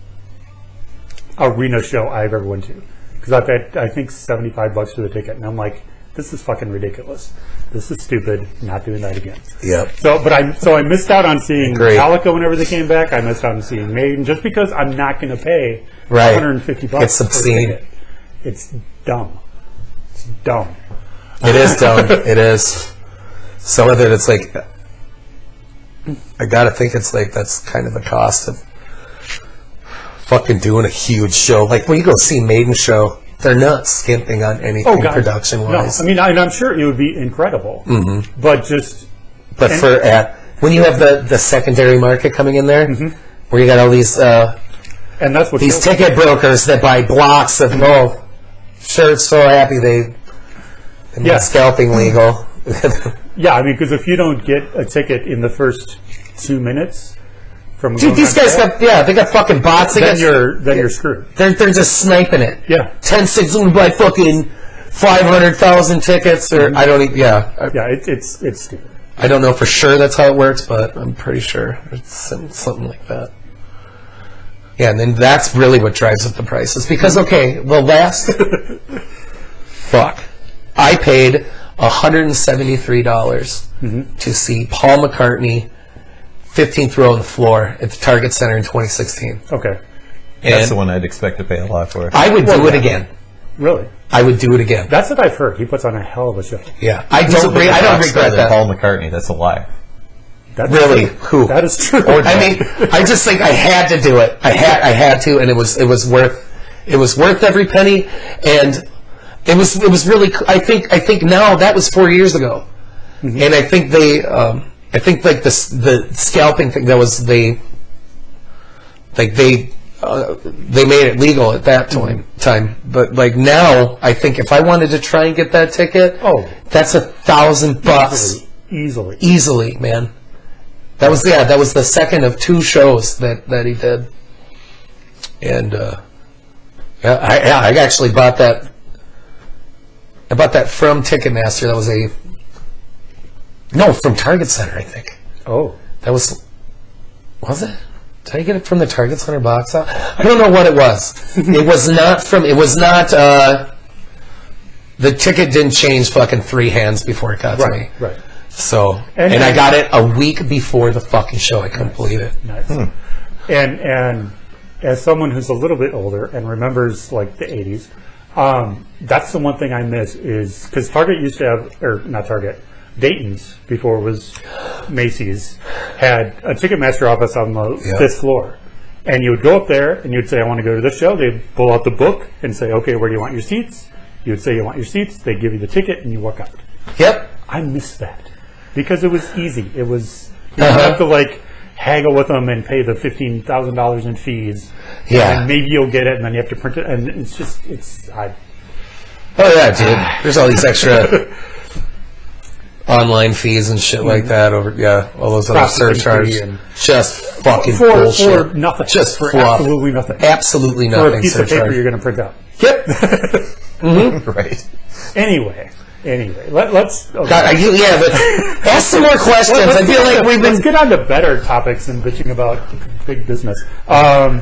arena show I've ever went to because I paid I think $75 for the ticket, and I'm like, this is fucking ridiculous. This is stupid. Not doing that again. yep. So I missed out on seeing Great. Metallica whenever they came back. I missed out on seeing Maiden just because I'm not going to pay Right. $150 It's for a obscene. ticket. It's dumb. It's dumb. It is dumb. It is. Some of it, it's like, I gotta think it's like that's kind of the cost of fucking doing a huge show. Like when you go see Maiden show, they're not skimping on anything production wise. No, I mean, I'm sure it would be incredible, but just But when you have the secondary market coming in there, where you got all these and that's what these kills it. ticket brokers that buy blocks of sure, so happy they made Yeah. scalping legal. Yeah, I mean, because if you don't get a ticket in the first 2 minutes from Dude, these guys got they got fucking bots. then you're screwed. They're just sniping it. Yeah. 10-6, I'm gonna buy fucking 500,000 tickets, or I don't even. Yeah, Yeah, it's stupid. I don't know for sure that's how it works, but I'm pretty sure it's something like that. Yeah, and then that's really what drives up the prices. Because, okay, the last... fuck. I paid $173 to see Paul McCartney, 15th row on the floor at the Target Center in 2016. Okay. That's And the one I'd expect to pay a lot for. I would do it again. Really? I would do it again. That's what I've heard. He puts on a hell of a show. Yeah. I He's a don't bigger rock star regret than that. Paul McCartney. That's a lie. That's Really? true. Who? That is true. I mean, I just think I had to do it. I had to, and it was worth every penny, and it was really. I think now that was 4 years ago, and I think I think like the scalping thing that was they made it legal at that time, but like now I think if I wanted to try and get that ticket, that's $1,000 Easily. man. That was the second of 2 shows that he did, and I actually bought that. I bought that from Ticketmaster. That was from Target Center, I think. Oh. That was it? Did I get it from the Target Center box out? I don't know what it was. It was not. The ticket didn't change fucking 3 hands before it got to me. Right. So, and I got it a week before the fucking show. I couldn't believe it. Nice. And as someone who's a little bit older and remembers like the 80s, that's the one thing I miss is because Target used to have, or not Target, Dayton's before it was Macy's, had a Ticketmaster office on the 5th floor. And you would go up there and you'd say, I want to go to this show. They'd pull out the book and say, okay, where do you want your seats? You would say you want your seats. They'd give you the ticket and you walk out. Yep. I miss that because it was easy. It was, you don't have to like haggle with them and pay the $15,000 in fees. Yeah. And maybe you'll get it and then you have to print it. And it's just, Oh yeah, dude. There's all these extra online fees and shit like that all those other Processing surcharges. fee and- just fucking for bullshit. nothing. Just for fluff. absolutely nothing. Absolutely For nothing. a piece of paper surcharge. you're going to print out. Yep. Right. Anyway, let's. Okay. God, but ask some more questions. I feel like we've been. Let's get on to better topics than bitching about big business. Where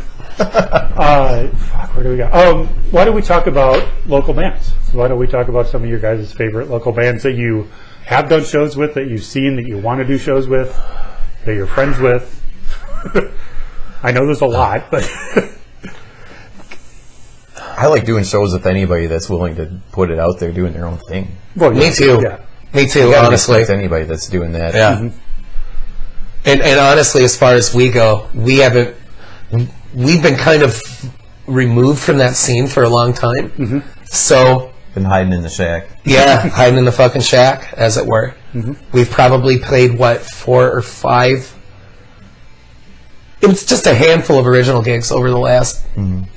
do we go? Why don't we talk about local bands? So why don't we talk about some of your guys' favorite local bands that you have done shows with, that you've seen, that you want to do shows with, that you're friends with? I know there's a lot, but I like doing shows with anybody that's willing to put it out there, doing their own thing. well, Me too. Yeah. Me too. Gotta Honestly. respect anybody that's doing that. Yeah. And honestly, as far as we go, we've been kind of removed from that scene for a long time. So, Been hiding in the shack. yeah, hiding in the fucking shack, as it were. We've probably played, 4 or 5. It was just a handful of original gigs over the last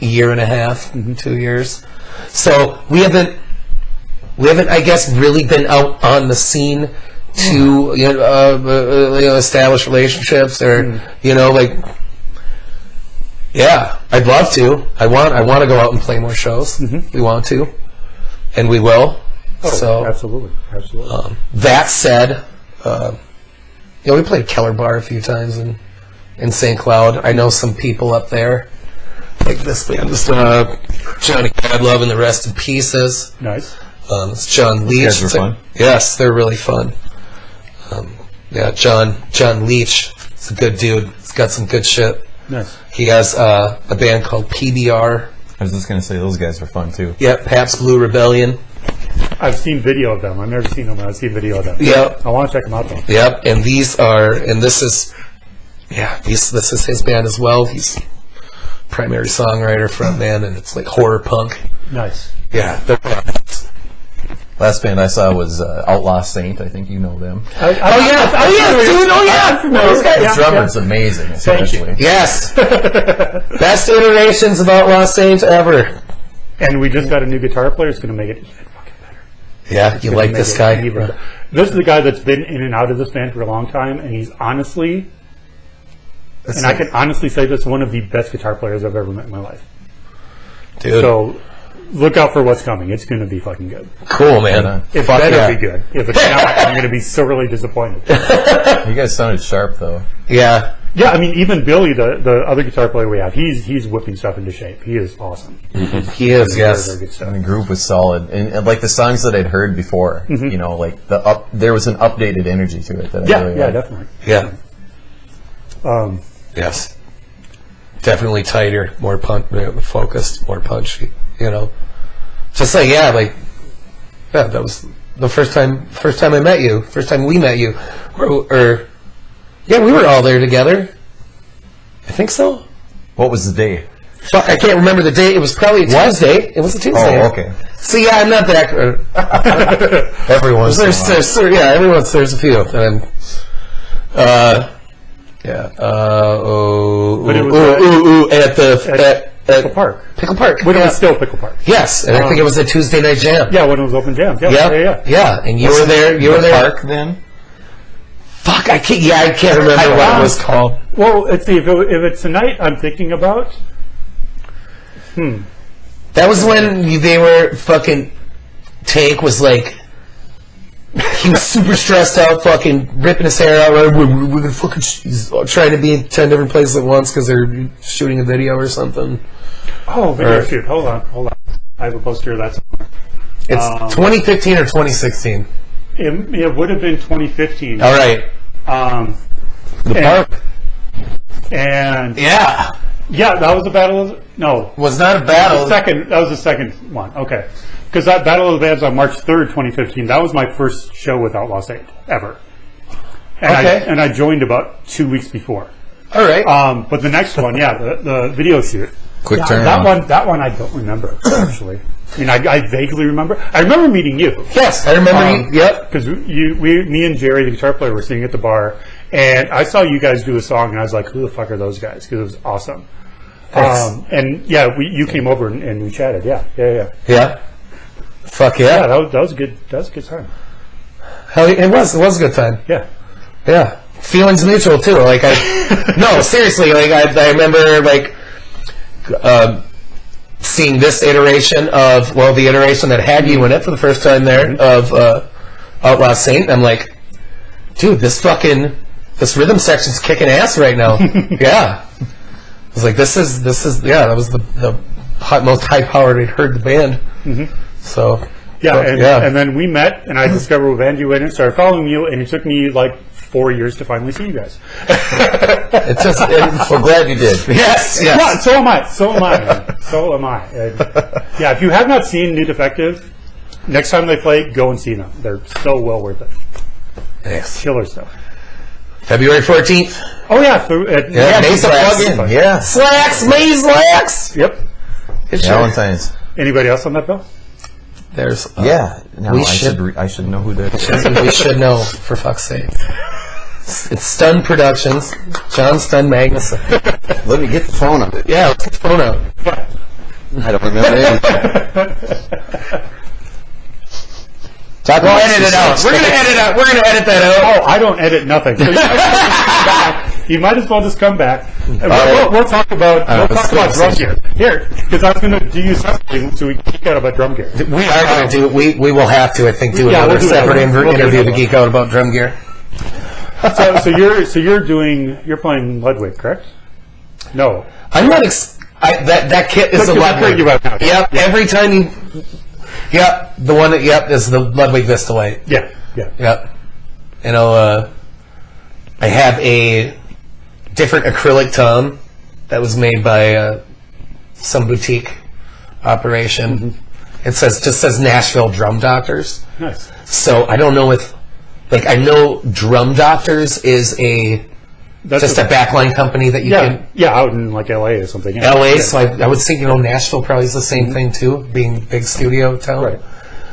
year and a half, 2 years. So we haven't, I guess, really been out on the scene to establish relationships or yeah, I'd love to. I want to go out and play more shows. We want to, and we will. So absolutely. that said, we played Keller Bar a few times in St. Cloud. I know some people up there, like this band, Johnny Cadlove and the Rest in Pieces. Nice. It's John Leach. guys were fun? Yes, they're really fun. John Leach. He's a good dude. He's got some good shit. Nice. He has a band called PBR. I was just going to say, those guys are fun too. Yep, Pabst Blue Rebellion. I've seen video of them. I've never seen them, but I've seen video of them. Yep. I want to check them out though. Yep, and this is his band as well. He's primary songwriter, frontman, and it's like horror punk. Nice. Yeah, they're Last band I saw was Outlaw Saint. I think you know them. dude! Oh yeah! familiar. The drummer's amazing, especially. Yes, best iterations of Outlaw Saints ever. And we just got a new guitar player. It's going to make it even fucking better. Yeah, you like this guy? This is the guy that's been in and out of this band for a long time, and he's honestly And I can honestly say this is one of the best guitar players I've ever met in my life. Dude, So look out for what's coming. It's going to be fucking good. cool, man. It Fuck better yeah. be good. If it's not, I'm going to be sorely disappointed. You guys sounded sharp though. Yeah. Yeah, I mean, even Billy, the other guitar player we have, he's whipping stuff into shape. He is awesome. He is, Very, yes. very good stuff. And the groove was solid, and like the songs that I'd heard before, you know, like there was an updated energy to it that I Yeah, really yeah, liked. definitely. Yeah. Um, Yes. Definitely tighter, more focused, more punchy, you know. Just like, yeah, that was the first time I met you, first time we met you. Yeah, we were all there together. I think so. What was the day? Fuck, I can't remember the date. It was probably a Tuesday. It was a Tuesday. Oh, okay. So yeah, I'm not that. Everyone's There's a few, and yeah. But it was at Pickle Park. Pickle Park. When it yeah. was still Pickle Park. Yes, and I think it was a Tuesday night jam. Yeah, when it was open jam. Yeah, Yeah, yeah. yeah. And you were there. You were there. Park then? Fuck, I can't. Yeah, I can't remember what it was called. Well, let's see. If it's tonight, I'm thinking about. That was when they were fucking. Tank was like. He was super stressed out, fucking ripping his hair out. Right? We're gonna fucking. He's trying to be in 10 different places at once because they're shooting a video or something. Oh, video Or- shoot. Hold on. I have a poster of that somewhere. It's 2015 or 2016. It would have been 2015. All right. The Park. And Yeah. yeah, that was the battle. No, Was not a that battle. was the second one. Okay, because that Battle of the Bands on March 3rd, 2015. That was my first show with Outlaw State ever. And Okay. I joined about 2 weeks before. All right. But the next one, yeah, the video shoot. Quick Yeah, turnaround. that one I don't remember actually. I mean, I vaguely remember. I remember meeting you. yes, I remember. Yep. Because me and Jerry, the guitar player, were sitting at the bar, and I saw you guys do a song, and I was like, "Who the fuck are those guys?" Because it was awesome. Thanks. And yeah, you came over and we chatted. Yeah. Yeah. Fuck Yeah, yeah. that was good. That was a good time. Hell, it was a good time. Yeah. Yeah. Feelings mutual too. Like no, seriously. Like I remember seeing this iteration of the iteration that had you in it for the first time there of Outlaw Saint. I'm like, dude, this rhythm section's kicking ass right now. Yeah. I was like, this is that was the most high powered I'd heard the band. So Yeah, and then we met, and I discovered what band you were in, started following you, and it took me like 4 years to finally see you guys. it's just Well, glad you did. yes. Yeah, so am I, man. So am I. And, yeah, if you have not seen New Defective, next time they play, go and see them. They're so well worth it. Yes. Killer stuff. February 14th. Oh yeah, Yeah, Mesa Slacks. plug-in. Yeah. Slacks, Maze Slacks. Yep. Good shit. Valentine's. Anybody else on that bill? There's Yeah. No, we I should know who that is. we should know, for fuck's sake. It's Stun Productions, John Stun Magnuson. Let me get the phone up. Yeah, let's get the phone out. I don't remember anything. We'll edit it out. We're gonna edit that out. Oh, I don't edit nothing. So you might as well just come back. And right. we'll talk about let's do drum this. gear here, because I was going to do you something so we can geek out about drum gear. We are going to do. We will have to. I think do Yeah, another we'll do that. separate We'll do interview to that. geek out about drum gear. So you're playing Ludwig, correct? No. I'm not. That kit is Look, the you're Ludwig. clear you out now. Yep. Yeah. Every time you. Yep. The one that is the Ludwig Vista Light. Yeah. Yep. You know, I have a different acrylic tom that was made by some boutique operation. It just says Nashville Drum Doctors. Nice. So I don't know if, I know Drum Doctors is That's just a backline company that you can. Yeah, out in like LA or something. Yeah. LA, Yeah. so I would think Nashville probably is the same thing too, being big studio town. Right.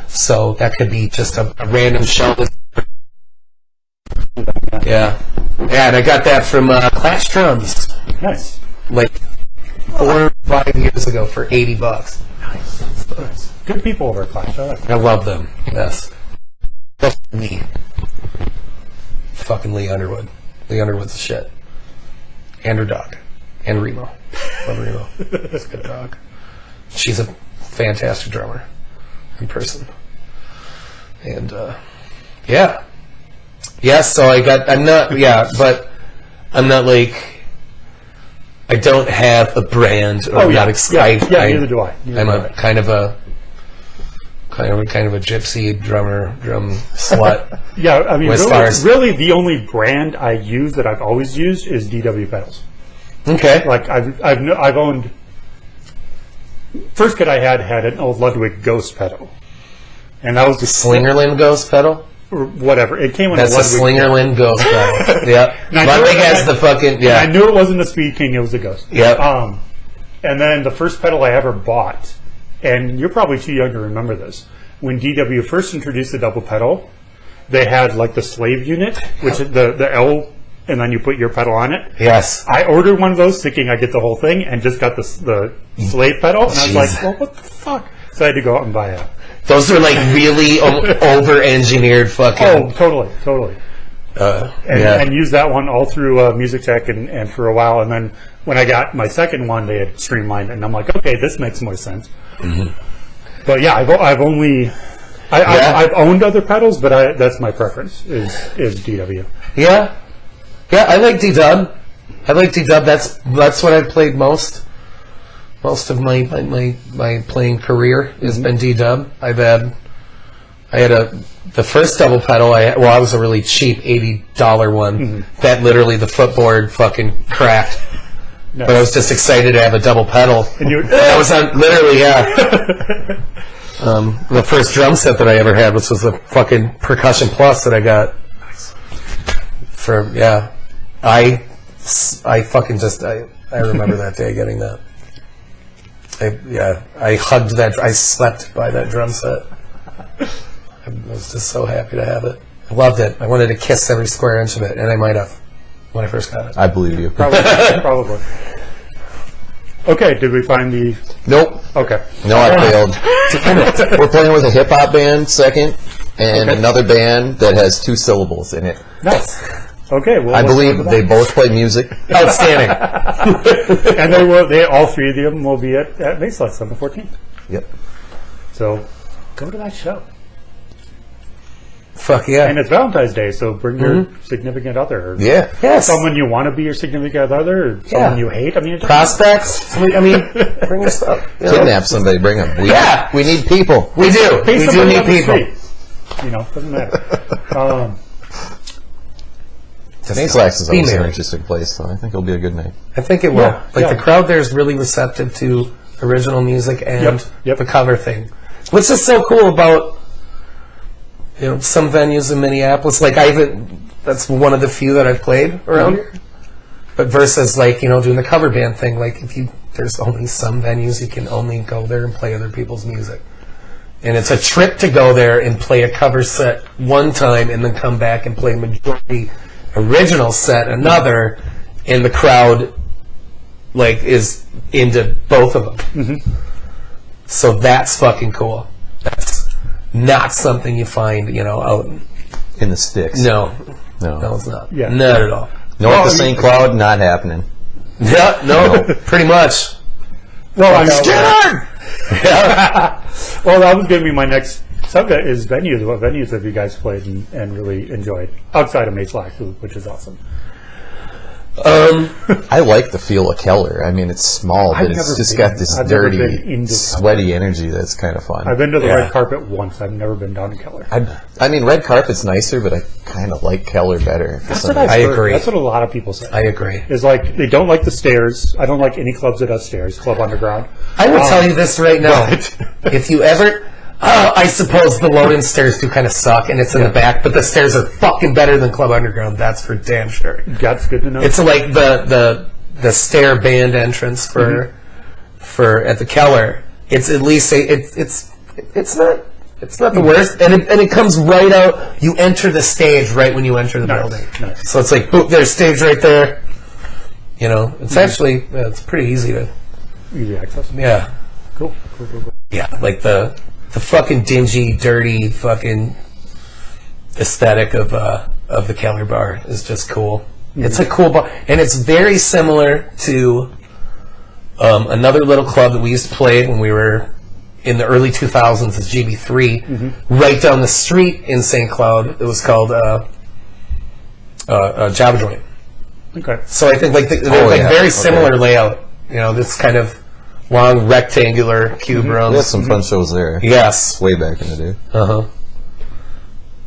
So that could be just a random show. Yeah, and I got that from Clash Drums Nice. like 4 or 5 years ago for $80. Nice. Good people over at Clash. I like it. I love them. Yes. Lee. Fucking Lee Underwood. Lee Underwood's the shit. and her dog, and Remo. Love Remo. It's a good dog. She's a fantastic drummer in person. And yeah. So I'm not like, I don't have a brand or not excited. Yeah, neither do I. I'm a kind of a gypsy drum slut. Yeah, I mean, As far as- really the only brand I use that I've always used is DW pedals. Okay. Like I've owned. First kit I had an old Ludwig Ghost pedal, and that was the Slingerland Ghost pedal? or whatever. It came with That's a a Ludwig. Slingerland Ghost pedal. Yep. I knew Ludwig it- has the fucking, I yeah. knew it wasn't a Speed King; it was a Ghost. Yep. And then the first pedal I ever bought, and you're probably too young to remember this. When DW first introduced the double pedal, they had like the slave unit, which is the L, and then you put your pedal on it. Yes. I ordered one of those thinking I get the whole thing, and just got the slave pedal, and I was like, Jeez. well, what the fuck? So I had to go out and buy a... Those are like really over-engineered fucking... Oh, totally. yeah. And used that one all through Music Tech and for a while, and then when I got my second one, they had streamlined it, and I'm like, okay, this makes more sense. Mm-hmm. But yeah, I've only... I've owned other pedals, but that's my preference, is DW. Yeah. Yeah, I like D-Dub. That's what I've played most. Most of my playing career has been D-Dub. I had the first double pedal. I was a really cheap $80 one that literally the footboard fucking cracked. Nice. But I was just excited to have a double pedal. And you That was on literally, the first drum set that I ever had, which was the fucking Percussion Plus that I got. For I fucking just I remember that day getting that. I hugged that. I slept by that drum set. I was just so happy to have it. I loved it. I wanted to kiss every square inch of it, and I might have when I first got it. I believe you. Probably. Okay, did we find the... Nope. Okay. No, I failed. We're playing with a hip hop band second, and another band that has 2 syllables in it. Nice. Okay, well, I let's believe talk about they it. both play music. Outstanding. And all 3 of them will be at Maceless on the 14th. Yep. So go to that show. Fuck yeah. And it's Valentine's Day, so bring your significant other. Or Yeah. Yes. someone you want to be your significant other, or someone you hate. I mean, Prospects. Bring us up. You know? Kidnap somebody, bring them. We need people. We do. pay We do somebody need on the people. street. Doesn't matter. Maslax is Be always an merry. interesting place, so I think it'll be a good night. I think it will. Yeah, Like yeah. the crowd there is really receptive to original music and Yep. the cover thing. What's just so cool about some venues in Minneapolis? Like that's one of the few that I've played around here. But versus doing the cover band thing, there's only some venues you can only go there and play other people's music. And it's a trip to go there and play a cover set one time and then come back and play majority original set another, and the crowd is into both of them. So that's fucking cool. That's not something you find out. In the sticks. No, No. it's not. Yeah. Not at all. North of St. Cloud, not happening. Yeah, no, pretty much. Well, I know. Skinner! Well, that was going to be my next subject is venues. What venues have you guys played and really enjoyed outside of Mace Lack, which is awesome? I like the feel of Keller. I mean, it's small, but I've it's never just been- got this I've never been dirty, into sweaty energy that's kind of fun. I've been to the Yeah. red carpet once. I've never been down to Keller. I mean, red carpet's nicer, but I kind of like Keller better. for That's some what I've reason. I heard. agree. That's what a lot of people say. I agree. Is like they don't like the stairs. I don't like any clubs that have stairs. Club Underground. I will tell you this right now. If you ever... I suppose the load-in stairs do kind of suck, and it's in the back, but the stairs are fucking better than Club Underground. That's for damn sure. That's good to know. It's like the stair band entrance for at the Keller. It's at least it's not the worst, and it comes right out. You enter the stage right when you enter the building. Nice. So it's like boop, there's stage right there. It's actually it's pretty easy to easy access. yeah. Cool. Yeah, like the fucking dingy, dirty, fucking aesthetic of the Keller bar is just cool. It's a cool bar, and it's very similar to another little club that we used to play when we were in the early 2000s as GB3, right down the street in St. Cloud. It was called Java Joint. Okay. So I think they're very similar layout. You know, this kind of long rectangular cube We rooms. had some fun shows there. Yes. Way back in the day.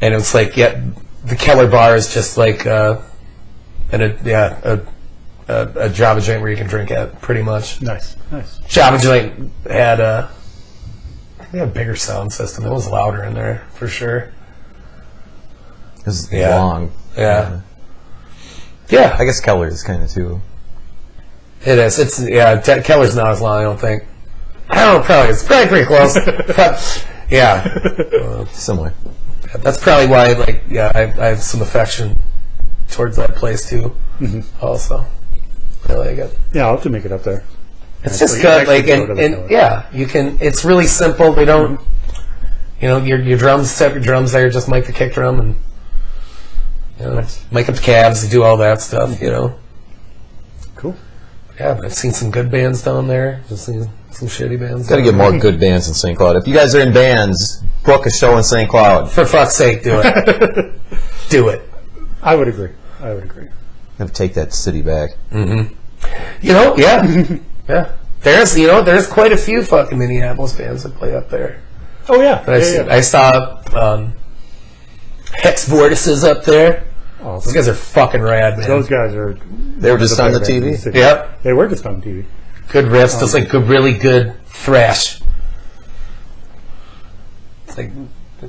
And it's like, the Keller Bar is just like a Java Joint where you can drink at, pretty much. Nice. Java Joint had a bigger sound system. It was louder in there, for sure. It was Yeah. long. Yeah. I guess Keller is kind of too. It is. Keller's not as long, I don't think. I don't know, probably. It's probably pretty close. But, Similar. that's probably why, I have some affection towards that place, too, also. I like it. Yeah, I'll have to make it up there. It's just Actually good, go to the Keller. you can, it's really simple. They don't, your drums, set your drums there, just mic the kick drum, and, mic up the cabs, do all that stuff, Cool. Yeah, but I've seen some good bands down there. Just seen some shitty bands. Got to get more good bands in St. Cloud. If you guys are in bands, book a show in St. Cloud. For fuck's sake, do it. Do it. I would agree. Got to take that city back. Yeah. Yeah. There's quite a few fucking Minneapolis bands that play up there. Oh yeah. I saw Hex Vortices up there. Awesome. Those guys are fucking rad, man. Those guys are. They were just on the better bands in TV. city. Yep. They were just on TV. Good riffs, just like really good thrash. It's like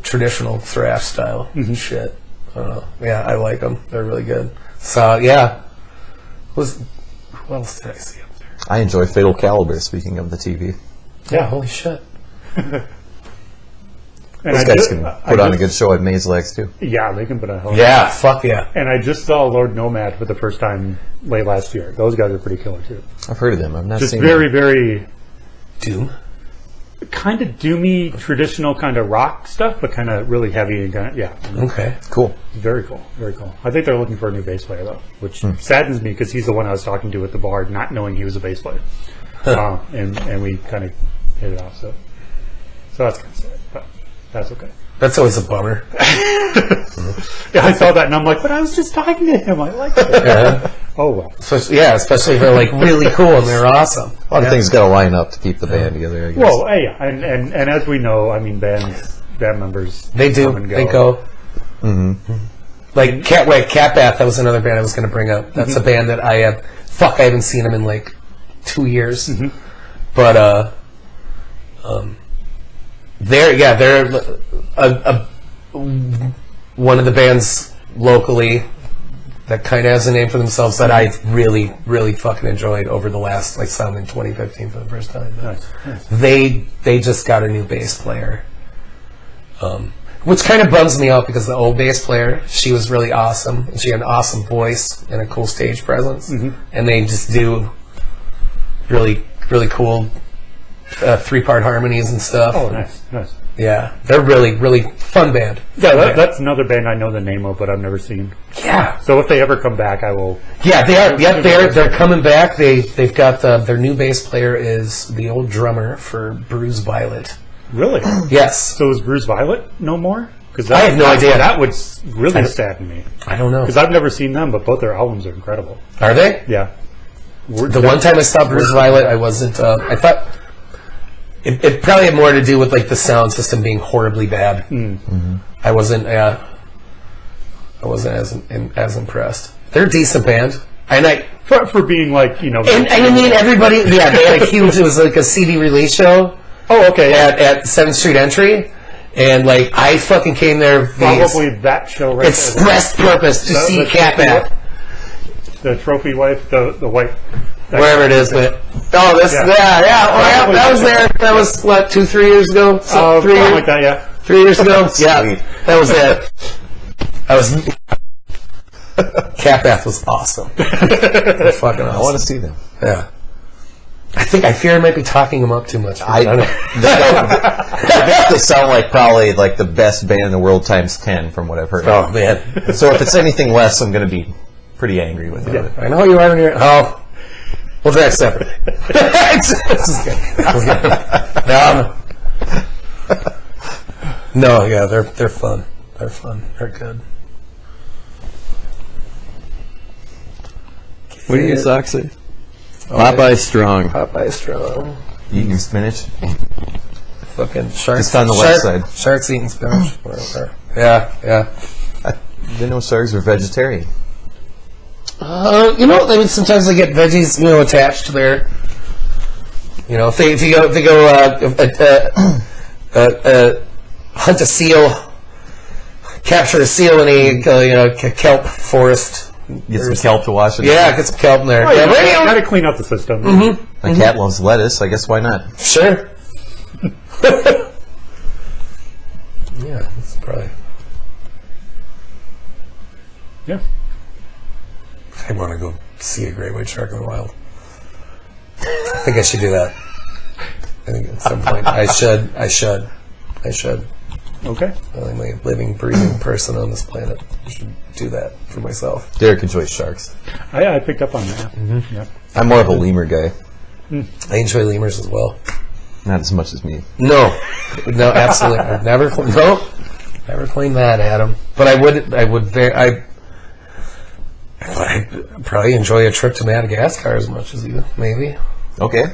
traditional thrash style shit. I don't know. Yeah, I like them. They're really good. So yeah, who else did I see up there? I enjoy Fatal Caliber, speaking of the TV. Yeah, holy shit. Those guys can put on a good show at Maze Legs, too. Yeah, they can put on. Yeah, fuck yeah. And I just saw Lord Nomad for the first time late last year. Those guys are pretty killer too. I've heard of them. I've not Just seen very, them. very Doom. kind of doomy, traditional kind of rock stuff, but kind of really heavy and kind of Okay. Cool. very cool, very cool. I think they're looking for a new bass player though, which saddens me because he's the one I was talking to at the bar, not knowing he was a bass player, and we kind of hit it off. So that's kind of sad, but that's okay. That's always a bummer. Yeah, I saw that and I'm like, but I was just talking to him. I like it. Yeah. Oh well. Especially if they're like really cool and they're awesome. A lot of things got to line up to keep the band together, I guess. Well, yeah, and as we know, I mean, band members They do. come and They go. Like Cat Bath. That was another band I was going to bring up. That's a band that I haven't seen them in like 2 years. But they're one of the bands locally that kind of has a name for themselves that I really, really fucking enjoyed over the last, like, sound in 2015 for the first time. Nice. They just got a new bass player, which kind of bums me out because the old bass player, she was really awesome, and she had an awesome voice and a cool stage presence, and they just do really, really cool 3-part harmonies and stuff. Oh, nice. Yeah, they're really, really fun band. Yeah, that's another band I know the name of, but I've never seen. Yeah. So if they ever come back, I will. Yeah, they are. Yep, they're coming back. They've got their new bass player is the old drummer for Bruise Violet. Really? Yes. So is Bruce Violet no more? Because I have no idea. That would really sadden me I don't know. because I've never seen them, but both their albums are incredible. Are they? Yeah. The one time I saw Bruise Violet, I wasn't. I thought it probably had more to do with like the sound system being horribly bad. I wasn't. I wasn't as impressed. They're a decent band, and For being like, you know. And I mean, everybody, they had a huge, it was like a CD release show. Oh, okay. At 7th Street Entry. And, like, I fucking came there Probably that show right express purpose to see Cat Bath. The trophy wife, the white. Wherever it is, but... Oh, this, Yeah. that was there. That was, what, 2-3 years ago? 3 Something years? like that, yeah. 3 years ago? Yeah, Sweet. that was it. Cat Bath was awesome. They're fucking awesome. I want to see them. Yeah. I fear I might be talking them up too much. I don't know. They sound like probably like the best band in the world times 10 from what I've heard. Oh, man. So if it's anything less, I'm going to be pretty angry with it. I know you are when you're. Oh, we'll drive separately. Just kidding. No, yeah, they're fun. They're fun. They're good. What do your socks say? Popeye strong. Popeye strong. Eating spinach. Fucking sharks. Just on the left side. Sharks eating spinach. Whatever. Yeah. I didn't know sharks were vegetarian. They would sometimes they get veggies, attached to their. If you go hunt a seal, capture a seal in a kelp forest. Get some kelp to wash it. Yeah, get some kelp in there. Oh, yeah, got to clean up the system. My cat loves lettuce. I guess why not? Sure. Yeah, that's probably. Yeah. I want to go see a great white shark in the wild. I think I should do that. I think at some point I should. Okay. I'm the only living, breathing person on this planet. I should do that for myself. Derek enjoys sharks. I picked up on that. Yeah. I'm more of a lemur guy. I enjoy lemurs as well. Not as much as me. No, absolutely. I've never claimed that, Adam. But I'd probably enjoy a trip to Madagascar as much as you, maybe. Okay.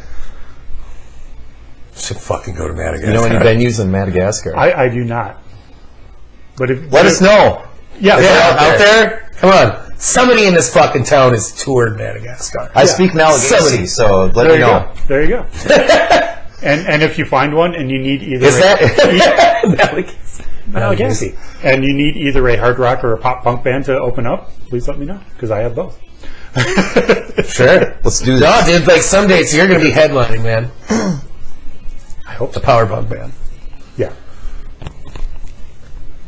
Should fucking go to Madagascar. You know any venues in Madagascar? I do not. But if Let us know. Yeah, out there? Come on. Somebody in this fucking town has toured Madagascar. I speak Malagasy, so let me know. There you go. And if you find one and you need either Is that Malagasy, and you need either a hard rock or a pop punk band to open up, please let me know because I have both. Sure. Let's do this. No, dude, like some dates you're going to be headlining, man. I hope The so. power bug band. Yeah.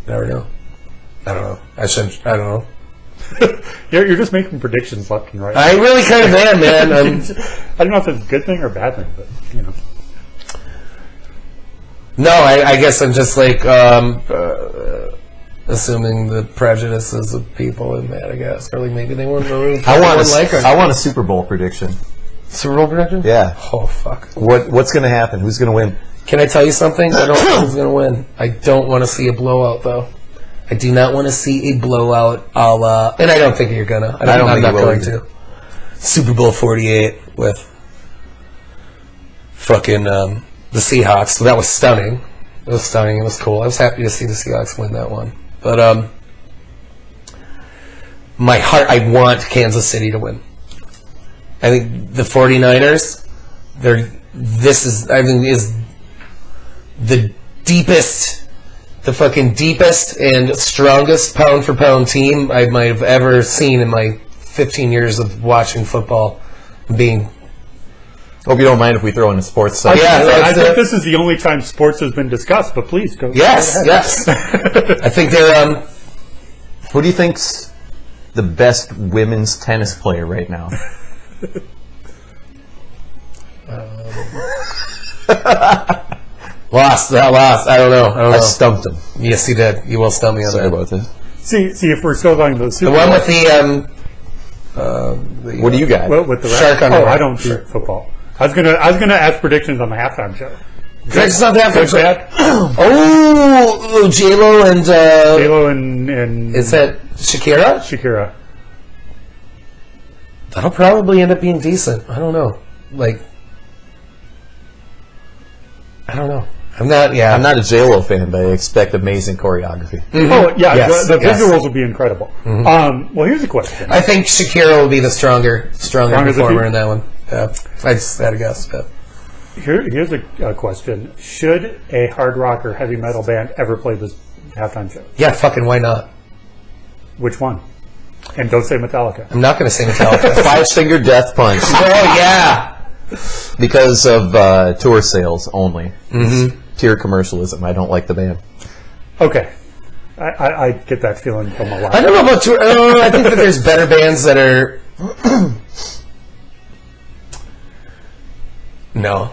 Never know. I don't know. I don't know. You're just making predictions left and right. I really kind of am, man. I don't know if it's a good thing or a bad thing, but No, I guess I'm just like assuming the prejudices of people in Madagascar. Like maybe they weren't really. I want a Super Bowl prediction. Super Bowl prediction. Yeah. Oh fuck. What's going to happen? Who's going to win? Can I tell you something? I don't know who's going to win. I don't want to see a blowout though. I do not want to see a blowout, a la, and I don't think you're gonna. I don't I'm think not you will going either. to. Super Bowl 48 with fucking the Seahawks. So that was stunning. It was stunning. It was cool. I was happy to see the Seahawks win that one. But my heart, I want Kansas City to win. I think the 49ers, is the deepest, the fucking deepest and strongest pound for pound team I might have ever seen in my 15 years of watching football. Being Hope you don't mind if we throw in a sports side. I think this is the only time sports has been discussed, but please go. yes. I think they're Who do you think's the best women's tennis player right now? lost. I don't know. I stumped him. Yes, you did. You will stump me on Sorry that. about that. See if we're still talking about the Super The one Bowl. with the What do you got? With the Shark on the I right. don't do football. I was gonna ask predictions on the halftime show. It's not that Good, much. bad? Oh, J-Lo and J-Lo and is that Shakira? Shakira. That'll probably end up being decent. I don't know. Like, I don't know. I'm not. Yeah, I'm not a J-Lo fan, but I expect amazing choreography. Oh yeah, Yes, the yes. visuals will be incredible. Well, here's a question. I think Shakira will be the stronger Stronger performer defeat? in that one. Yeah, I just had a guess. Yeah. Here's a question: should a hard rock or heavy metal band ever play this halftime show? Yeah, fucking why not? Which one? And don't say Metallica. I'm not going to say Metallica. Five Finger Death Punch Oh yeah. because of tour sales only. Pure commercialism. I don't like the band. Okay, I get that feeling from a lot. I don't know about tour. I think that there's better bands that are. No.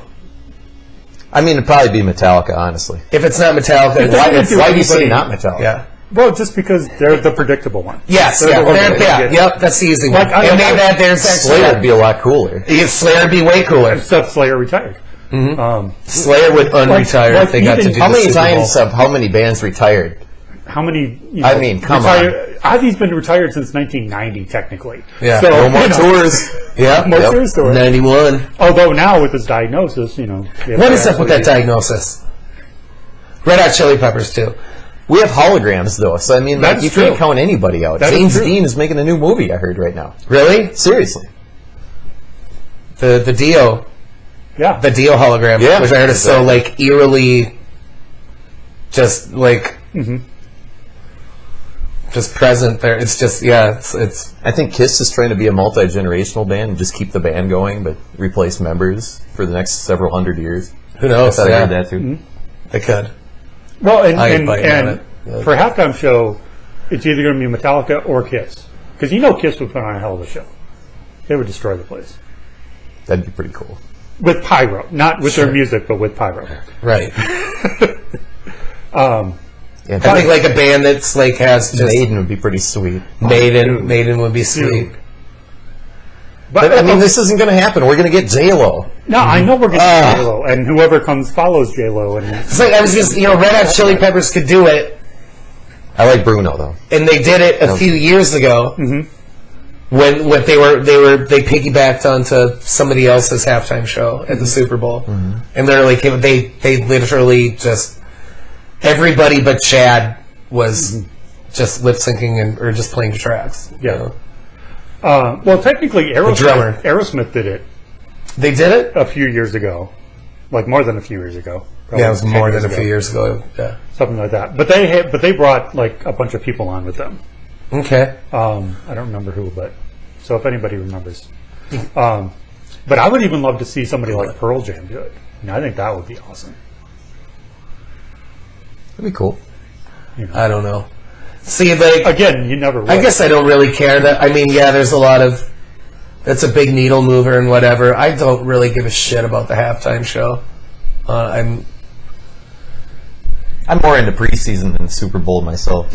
I mean, it'd probably be Metallica, honestly. If it's not Metallica, Why do you say not Metallica? Yeah. Well, just because they're the predictable one. Yes, They're yeah, the ones they're, that yeah, get- yep, that's the easy one. Like, I- and maybe that there's Slayer would actually be a lot cooler. Slayer would be way cooler. Except Slayer retired. Slayer would unretire like if they got to even- do How the many Super Bowl. times have how many bands retired? How many? I mean, come Ozzy's been retired since 1990, technically. Yeah. So, No more you know, tours. Yeah, More Yep. tours to it. 91. Although now with his diagnosis, you know. What is up with that diagnosis? Red Hot Chili Peppers too. We have holograms though, so I mean, like, That's you true. can't count anybody out. That is James true. Dean is making a new movie. I heard right now. Really? Seriously. The Dio Yeah. the Dio hologram, Yeah, which I heard is so exactly. like eerily, just like just present there. It's just it's I think Kiss is trying to be a multi-generational band and just keep the band going, but replace members for the next several hundred years. who I knows? thought I Yeah, heard that too. they could. Well, I and bite on it. for halftime show, it's either going to be Metallica or Kiss. Because you know Kiss would put on a hell of a show. They would destroy the place. That'd be pretty cool. With pyro. Not with Sure. their music, but with pyro. Right. Yeah, I think like a band that's like has just Maiden would be pretty sweet. Maiden would be sweet. But I mean, this isn't going to happen. We're going to get J-Lo. No, I know we're going to J-Lo, and whoever comes follows J-Lo. And It's like I was just Red Hot Chili Peppers could do it, I like Bruno though. and they did it a few years ago. When what they piggybacked onto somebody else's halftime show at the Super Bowl, and they're like they literally just everybody but Chad was just lip syncing or just playing tracks. you Yeah. know? well, technically, drummer. Aerosmith did it They did it. a few years ago. Like more than a few years ago. Probably Yeah, it was 10 more than a ago. few years ago. Yeah. Something like that. But they brought like a bunch of people on with them. Okay. I don't remember who, but so if anybody remembers. But I would even love to see somebody like Pearl Jam do it. I think that would be awesome. That'd be cool. I don't know. See, like Again, you never would. I guess I don't really care that. I mean, yeah, there's a lot of. That's a big needle mover and whatever. I don't really give a shit about the halftime show. I'm more into preseason than Super Bowl myself.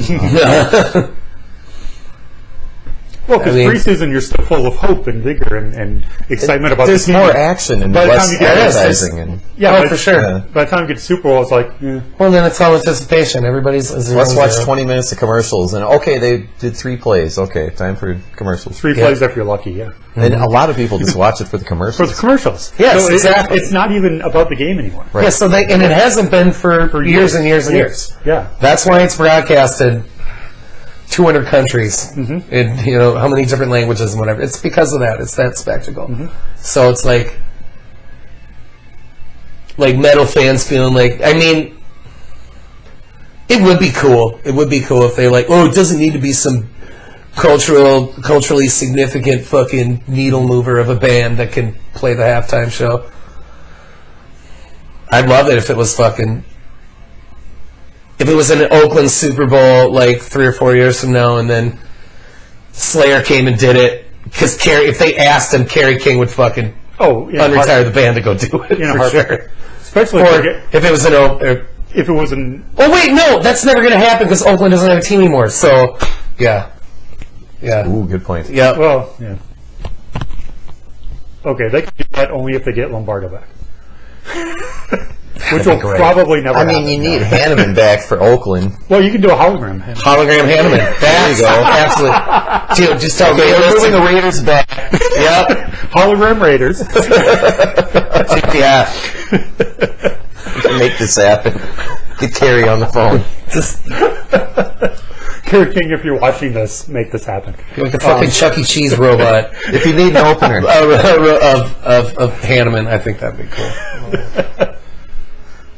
Well, because I mean- preseason, you're still full of hope and vigor and excitement about There's the team. more action and By the less time you get advertising. And Yeah, Oh, but- for sure. Yeah. By the time you get to Super Bowl, it's like, well, then it's all anticipation. Everybody's let's watch 20 minutes of commercials. And okay, they did 3 plays. Okay, time for commercials. 3 plays if you're lucky, yeah. And a lot of people just watch it for the For commercials. the commercials. Yes, So exactly. It's not even about the game anymore. Right. Yeah, so and it hasn't been for years and years and years. Yeah. That's why it's broadcast in 200 countries in how many different languages and whatever. It's because of that. It's that spectacle. So it's like metal fans feeling like. I mean, it would be cool. It would be cool if they it doesn't need to be some culturally significant fucking needle mover of a band that can play the halftime show. I'd love it if it was fucking. If it was an Oakland Super Bowl 3 or 4 years from now, and then Slayer came and did it, because if they asked him, Kerry King would fucking unretire the band to go do it In a for heartbeat. sure. Especially Or if it was an if it was an oh wait, no, that's never going to happen because Oakland doesn't have a team anymore. So yeah. Ooh, good point. Yeah. well, yeah. Okay, they can do that only if they get Lombardo back. Which will great. probably never I happen. mean, you need Hanneman back for Oakland. Well, you can do a hologram. Hologram Hanneman. There you go. Absolutely. Dude, just tell me. We're moving the Raiders back. Yep. Hologram Raiders. Yeah. We can make this happen. Get Kerry on the phone. Just Kerry King, if you're watching this, make this happen. like a fucking Chuck E. Cheese robot If you need an opener. of Hanneman. I think that'd be cool.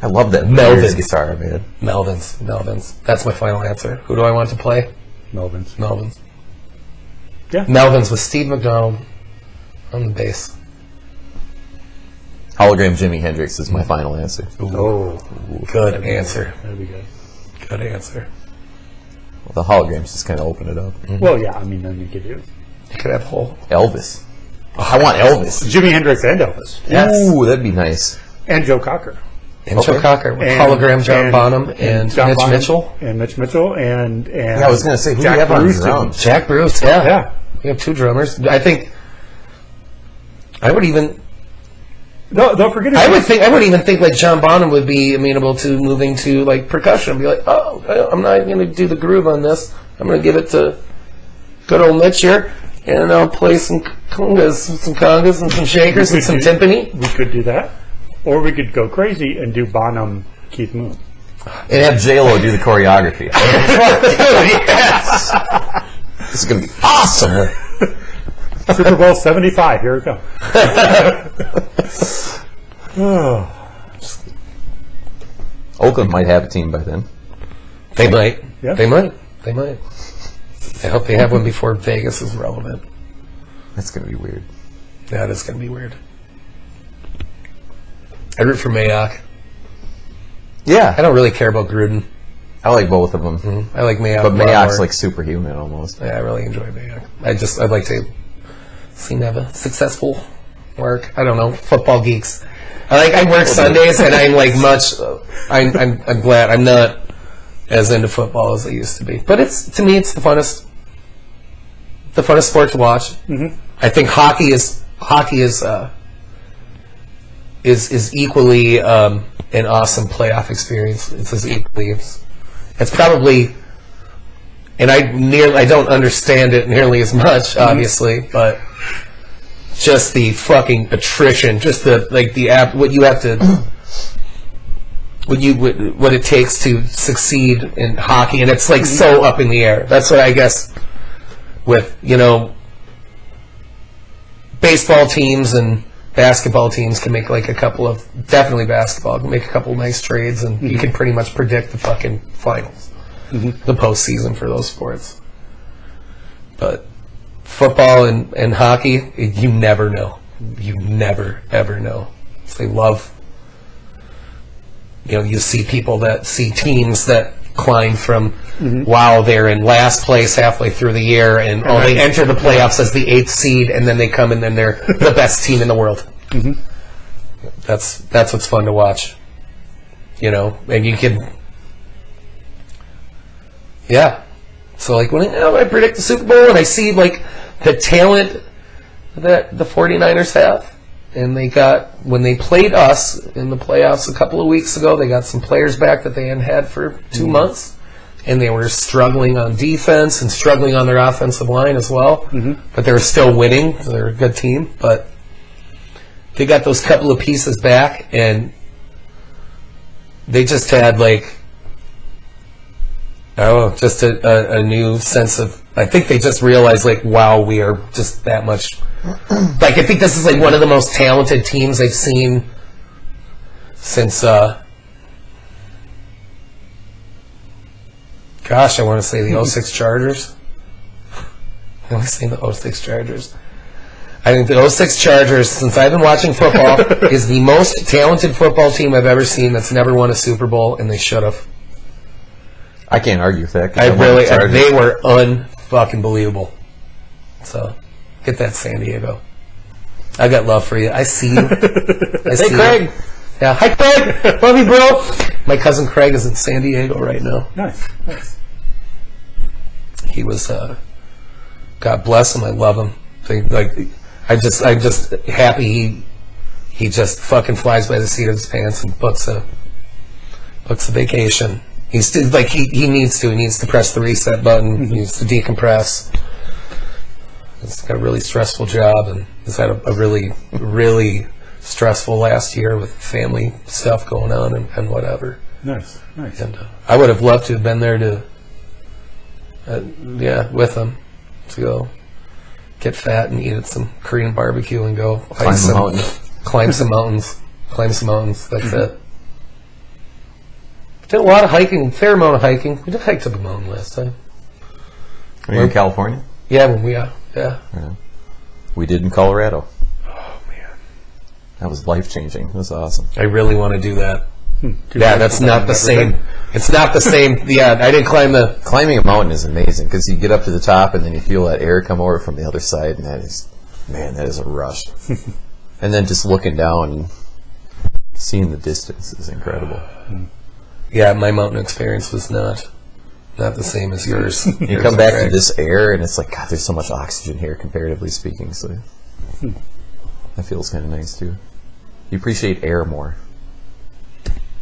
I love that Melvin. Raiders guitar, man. Melvins. That's my final answer. Who do I want to play? Melvins. Melvins. Yeah. Melvins with Steve McDonald on the bass. Hologram Jimi Hendrix is my final answer. Oh, Good answer. that'd be good. Good answer. Well, the holograms just kind of open it up. Well, yeah, I mean, then you could do You could have whole. Elvis. I want Elvis. Jimi Hendrix and Elvis. Yes. Ooh, that'd be nice. And Joe Cocker. And Joe Cocker, with hologram John Bonham and John Mitch Bonham Mitchell. and Mitch Mitchell and Yeah, I was going to say, who do you Jack have on Bruce drums? Jack Bruce, yeah. Yeah. We have 2 drummers. I think I would even Don't forget. I would even think like John Bonham would be amenable to moving to like percussion. Be like, oh, I'm not going to do the groove on this. I'm going to give it to good old Mitch here, and I'll play some congas and some shakers and some timpani, We could do that, or we could go crazy and do Bonham, Keith Moon. And have J-Lo do the choreography. Yes. This is going to be awesome. Super Bowl 75. Here we go. Oakland might have a team by then. They might. Yeah. They might. I hope they have one before Vegas is relevant. That's going to be weird. That is going to be weird. I root for Mayock. Yeah, I don't really care about Gruden. I like both of them. I like Mayock. But a lot Mayock's more. like superhuman almost. Yeah, I really enjoy Mayock. I'd like to see him have a successful work. I don't know, football geeks. I work Sundays, and I'm like much. I'm glad I'm not as into football as I used to be. But to me, it's the funnest sport to watch. Mm-hmm. I think hockey is equally an awesome playoff experience. It's as equally. It's probably, and I don't understand it nearly as much, obviously, but just the fucking attrition, just what you have to. What it takes to succeed in hockey, and it's like so up in the air. That's what I guess with baseball teams and basketball teams can make like definitely basketball can make a couple nice trades, and you can pretty much predict the fucking finals, the postseason for those sports. But football and hockey, you never know. You never ever know. So they love. You see teams that climb from, wow, they're in last place halfway through the year, and they enter the playoffs as the 8th seed, and then they come and then they're the best team in the world. Mm-hmm. That's what's fun to watch. And you can, yeah. So like when I predict the Super Bowl and I see like the talent that the 49ers have. And when they played us in the playoffs a couple of weeks ago, they got some players back that they hadn't had for 2 months. And they were struggling on defense and struggling on their offensive line as well. Mm-hmm. But they were still winning. So they're a good team. But they got those couple of pieces back, and they just had just a new sense of, I think they just realized wow, we are just that much. I think this is one of the most talented teams they've seen since, I want to say the 06 Chargers. I want to say the 06 Chargers. I think the 06 Chargers, since I've been watching football, is the most talented football team I've ever seen that's never won a Super Bowl, and they should have. I can't argue with that. They were unfucking believable. So, get that, San Diego. I got love for you. I see you. Hey, Craig. Yeah, hi, Craig. Love you, bro. My cousin Craig is in San Diego right now. Nice. He was, God bless him. I love him. I'm just happy he just fucking flies by the seat of his pants and books a vacation. He's still, he needs to press the reset button. He needs to decompress. He's got a really stressful job, and he's had a really, really stressful last year with family stuff going on and whatever. Nice. And I would have loved to have been there to, with him, to go get fat and eat at some Korean barbecue and go climb some mountains. That's it. Did a lot of hiking, fair amount of hiking. We did hike up a mountain last time. Are you in California? Yeah, yeah. We did in Colorado. Oh man, that was life-changing. It was awesome. I really want to do that. Yeah, that's not the same. It's not the same. Yeah, I didn't climb Climbing a mountain is amazing because you get up to the top and then you feel that air come over from the other side, and that is a rush. And then just looking down and Seeing the distance is incredible. Yeah, my mountain experience was not the same as yours. You come back to this air, and it's like, God, there's so much oxygen here, comparatively speaking. So that feels kind of nice too. You appreciate air more.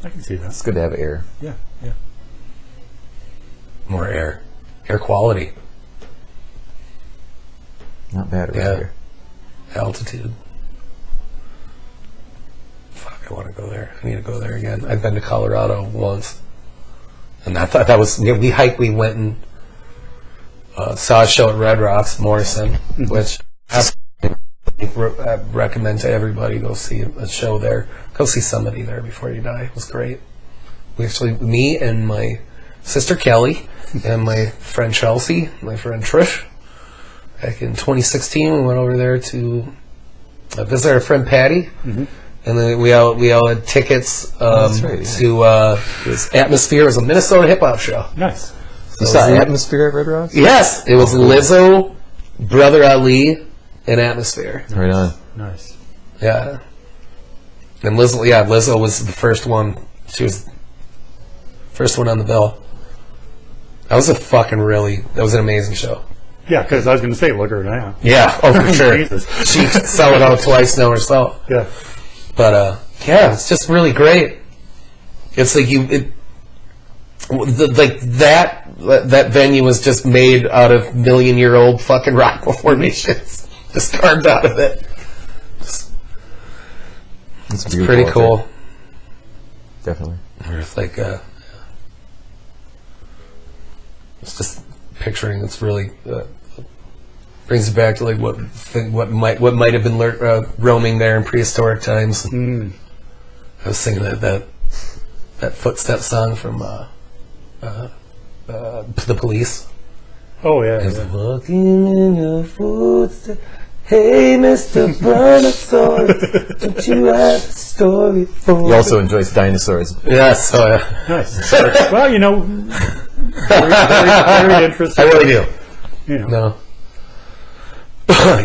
I can see that. It's good to have air. Yeah, yeah. More air quality, Not bad around Yeah. here. altitude. Fuck, I want to go there. I need to go there again. I've been to Colorado once, and I thought that was we hiked. We went and saw a show at Red Rocks, Morrison, which I recommend to everybody. Go see a show there. Go see somebody there before you die. It was great. We actually, me and my sister Kelly and my friend Chelsea, my friend Trish, back in 2016, we went over there to visit our friend Patty, and then we all had tickets That's right, yeah. to this Atmosphere. It was a Minnesota hip hop show. Nice. You saw Atmosphere at Red Rocks? Yes, it was Lizzo, Brother Ali, and Atmosphere. Right on. Nice. Yeah, and Lizzo was the first one. She was first one on the bill. That was an amazing show. Yeah, because I was going to say, look at her now. Yeah, oh for sure. Jesus. She sell it out twice now herself. Yeah. But yeah, it's just really great. It's like that venue was just made out of million-year-old fucking rock formations, just carved out of it. It's It's pretty out cool. there. Definitely. It's like it's just picturing. It's really brings it back to like what might have been roaming there in prehistoric times. I was singing that footstep song from the Police. Oh, yeah. It's yeah. walking in your footsteps. Hey, Mr. Brontosaurus, don't you have a story for He also enjoys dinosaurs. Yes, Nice. Well, very interesting. I really do. You know. No.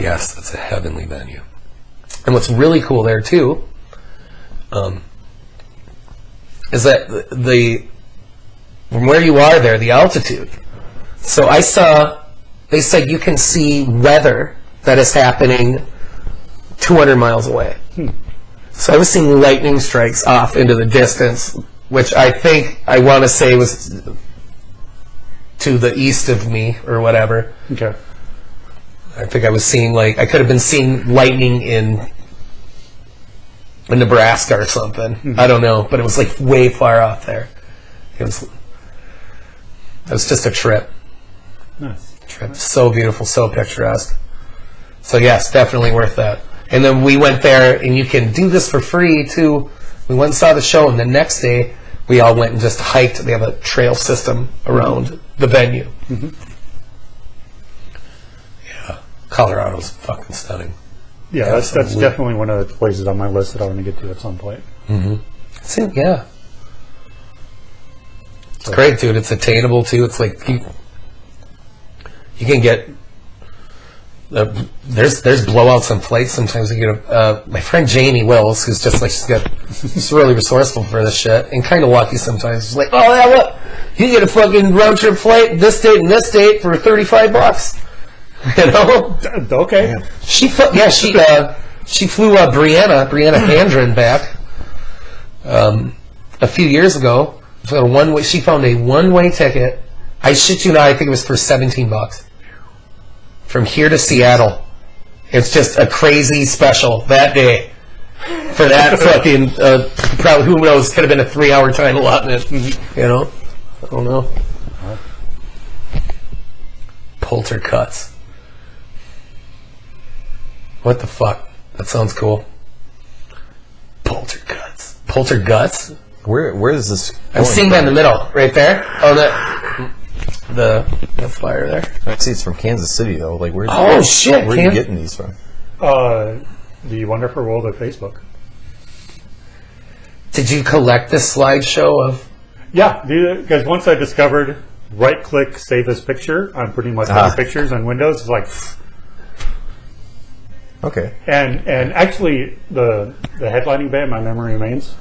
Yes, that's a heavenly venue. And what's really cool there too, is that from where you are there, the altitude. So they said you can see weather that is happening 200 miles away. So I was seeing lightning strikes off into the distance, which I want to say was to the east of me or whatever. Okay. I think I was seeing I could have been seeing lightning in Nebraska or something. I don't know, but it was way far off there. It was just a trip. Nice. So beautiful, so picturesque. So yes, definitely worth that. And then we went there, and you can do this for free too. We went and saw the show, and the next day we all went and just hiked. They have a trail system around the venue. Yeah, Colorado's fucking stunning. Yeah, that's Absolutely. definitely one of the places on my list that I want to get to at some point. Yeah. It's great, dude. It's attainable too. It's like you can get there's blowouts on flights sometimes. You get my friend Jamie Wills, who's just she's really resourceful for this shit and kind of lucky sometimes. She's like, oh yeah, look, you get a fucking round trip flight this date and this date for $35. You know? Okay. She flew Brianna Handren back a few years ago. She found a one-way ticket. I shit you not, I think it was for $17 from here to Seattle. It's just a crazy special that day for that fucking probably, who knows, could have been a 3-hour time allotment. You know, I don't know. Polter Cuts. What the fuck? That sounds cool. Polter Guts. Polter Guts? Where is this? I'm seeing that in the middle, right there. Oh, the flyer there. I see it's from Kansas City though. Where? Oh shit! Where are you getting these from? The Wonderful World of Facebook. Did you collect this slideshow of? Yeah, because once I discovered right-click, save as picture on pretty much any pictures on Windows, it's like, Okay. And actually, the headlining band, My Memory Remains,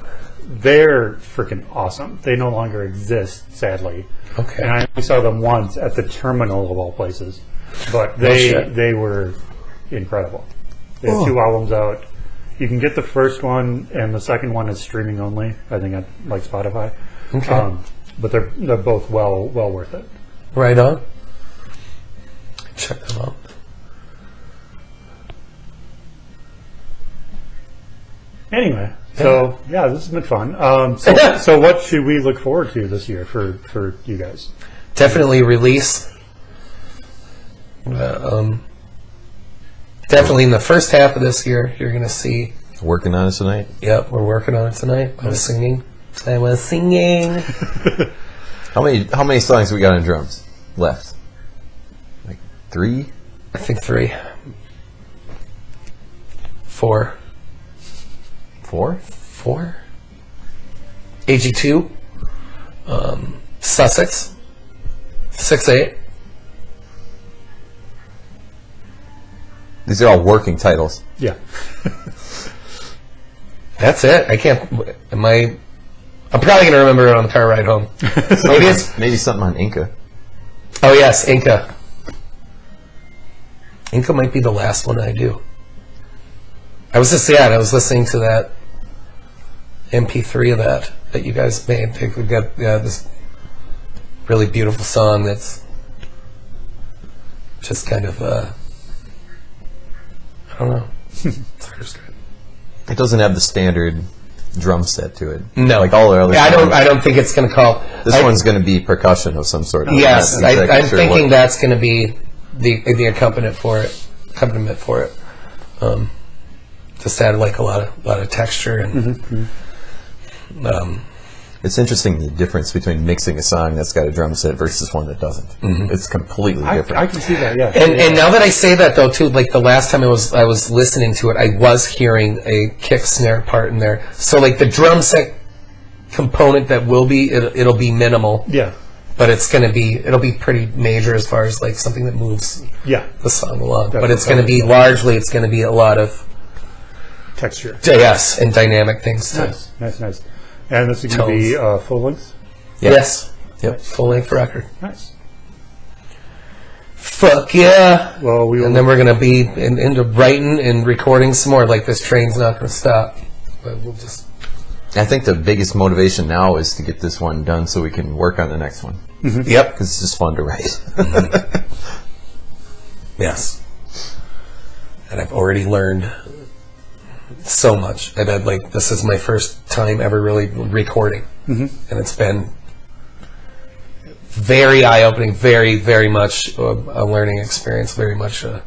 they're freaking awesome. They no longer exist, sadly. Okay. And I only saw them once at the Terminal of all places, but shit. they were incredible. They have 2 albums out. You can get the first one, and the second one is streaming only. I think on like Spotify. Okay. But they're both well worth it. Right on. Check them out. Anyway, so yeah, this has been fun. So what should we look forward to this year for you guys? Definitely release. Definitely in the first half of this year, you're going to see. Working on it tonight. Yep, we're working on it tonight. I was singing. How many songs we got on drums left? Like 3? I think 3. 4. 4? 4. AG2. Sussex. 6/8. These are all working titles. Yeah. That's it. I can't. I'm probably going to remember it on the car ride home. Maybe it's. Maybe something on Inca. Oh yes, Inca. Inca might be the last one I do. I was listening to that MP3 of that you guys made. We've got this really beautiful song that's just kind of I don't know. It's hard to describe. It doesn't have the standard drum set to it. No, like all the other. Yeah, songs. I don't think it's going to call. This one's going to be percussion of some sort. Yes, I'm not exactly I'm sure thinking what. that's going to be the accompaniment for it. Just add like a lot of texture and. It's interesting the difference between mixing a song that's got a drum set versus one that doesn't. It's completely different. I can see that. Yeah. And now that I say that though too, like the last time I was listening to it, I was hearing a kick snare part in there. So like the drum set component that will be it'll be minimal. Yeah. But it'll be pretty major as far as like something that moves Yeah. the song along. That's But it's going to be largely a lot of Texture. yes and dynamic things too. Nice. And this is going to be full length. Yes. Yep. Full length record. Nice. Fuck yeah. Well, And then we're going to be into writing and recording some more. Like this train's not going to stop. But we'll just. I think the biggest motivation now is to get this one done so we can work on the next one. Yep. Because it's just fun to write. Yes. And I've already learned so much. And this is my first time ever really recording. And it's been very eye-opening, very, very much a learning experience, very much an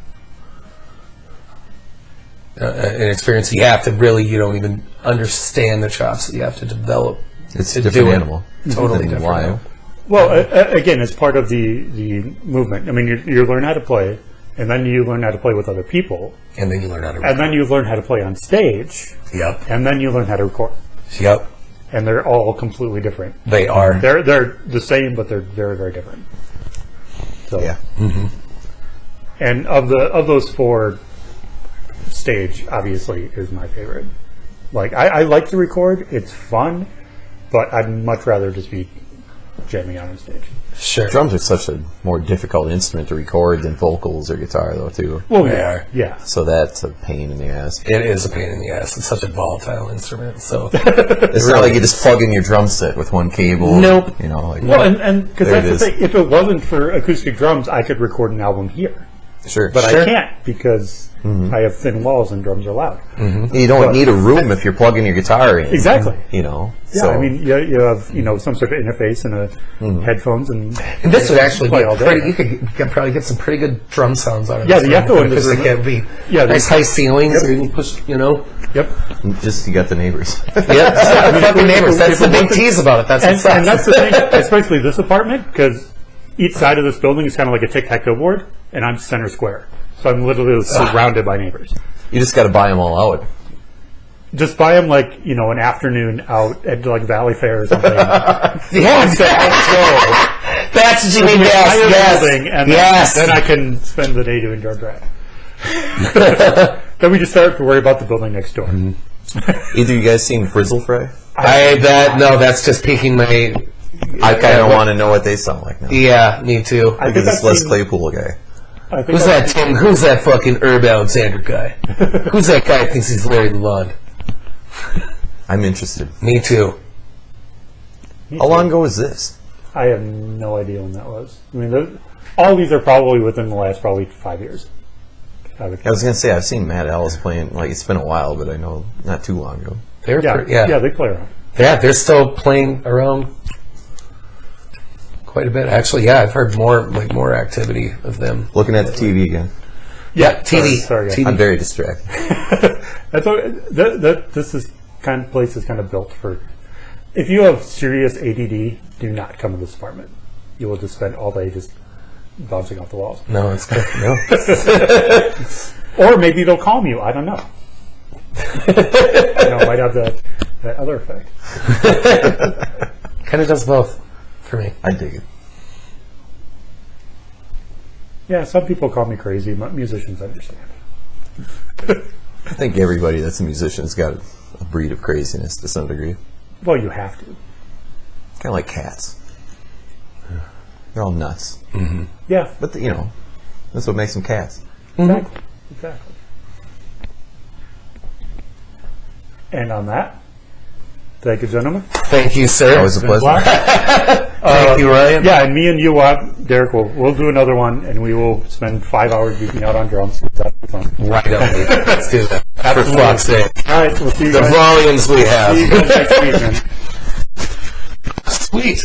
experience you have to really, you don't even understand the chops that you have to develop. It's to a different do it. animal. Totally than different live. animal. Well, again, it's part of the movement. I mean, you learn how to play, and then you learn how to play with other people, And then you learn how to and then you learn how to play on stage, Yep. and then you learn how to record. Yep. And they're all completely different. They are. They're the same, but they're very, very different. So, Yeah. And of those 4, stage obviously is my favorite. Like I like to record; it's fun, but I'd much rather just be jamming out on stage. Sure. Drums are such a more difficult instrument to record than vocals or guitar, though, too. Well, They are. yeah. So that's a pain in the ass. It is a pain in the ass. It's such a volatile instrument. So It's not like you just plug in your drum set with one cable. Nope. You know, like Well, and because There that's it the thing. If it wasn't for acoustic drums, I could record an album here, sure. but Sure. I can't because I have thin walls and drums are loud. You don't need a room if you're plugging your guitar in. Exactly. You know. Yeah, so I mean, you have some sort of interface and headphones and this would actually be play all day. pretty. You could probably get some pretty good drum sounds out of Yeah, this. the echo in this Acoustic, room- it'd be Yeah, nice high ceilings. And you push, Yep. just you got the neighbors. Yeah, fucking neighbors. That's the big tease about it. That's And, what's up. and that's the thing, especially this apartment, because each side of this building is kind of like a tic-tac-toe board, and I'm center square. So I'm literally surrounded by neighbors. You just got to buy them all out. Just buy them like, an afternoon out at like Valley Fair or something. Yes, that's what you mean. Building, Yes, and yes. then I can spend the day doing drum track. Then we just start to worry about the building next door. Either you guys seen Frizzle Fry? That's just piquing my. I kind of want to know what they sound like now. Yeah, me too. Look at this Les Claypool guy. I think Who's that Tim? Who's that fucking Herb Alexander guy? Who's that guy who thinks he's Larry Lalonde? I'm interested. Me too. How long ago was this? I have no idea when that was. I mean, all these are probably within the last 5 years. I was going to say, I've seen Matt Ellis playing, like, it's been a while, but I know not too long ago. They're Yeah, they play around. Yeah, they're still playing around quite a bit. Actually, yeah, I've heard more activity of them. Looking at the TV again. Yeah, TV. Sorry, guys. TV. I'm very distracted. That's this place is kind of built for. If you have serious ADD, do not come to this apartment. You will just spend all day just bouncing off the walls. No, it's good. No. Or maybe they'll calm you. I don't know. Might have that other effect. Kind of does both for me. I dig it. Yeah, some people call me crazy, but musicians understand. I think everybody that's a musician's got a breed of craziness to some degree. Well, you have to. Kind of like cats. They're all nuts. Yeah, But, that's what makes them cats. exactly. And on that, thank you, gentlemen. Thank you, sir. Always a pleasure. Thank you, Ryan. Yeah, and me and you, Derek, we'll do another one, and we will spend 5 hours geeking out on drums. That'll be fun. Right on. Let's do that. For fuck's sake. All right, we'll see you The guys. volumes we See you have. guys next week, man. Sweet.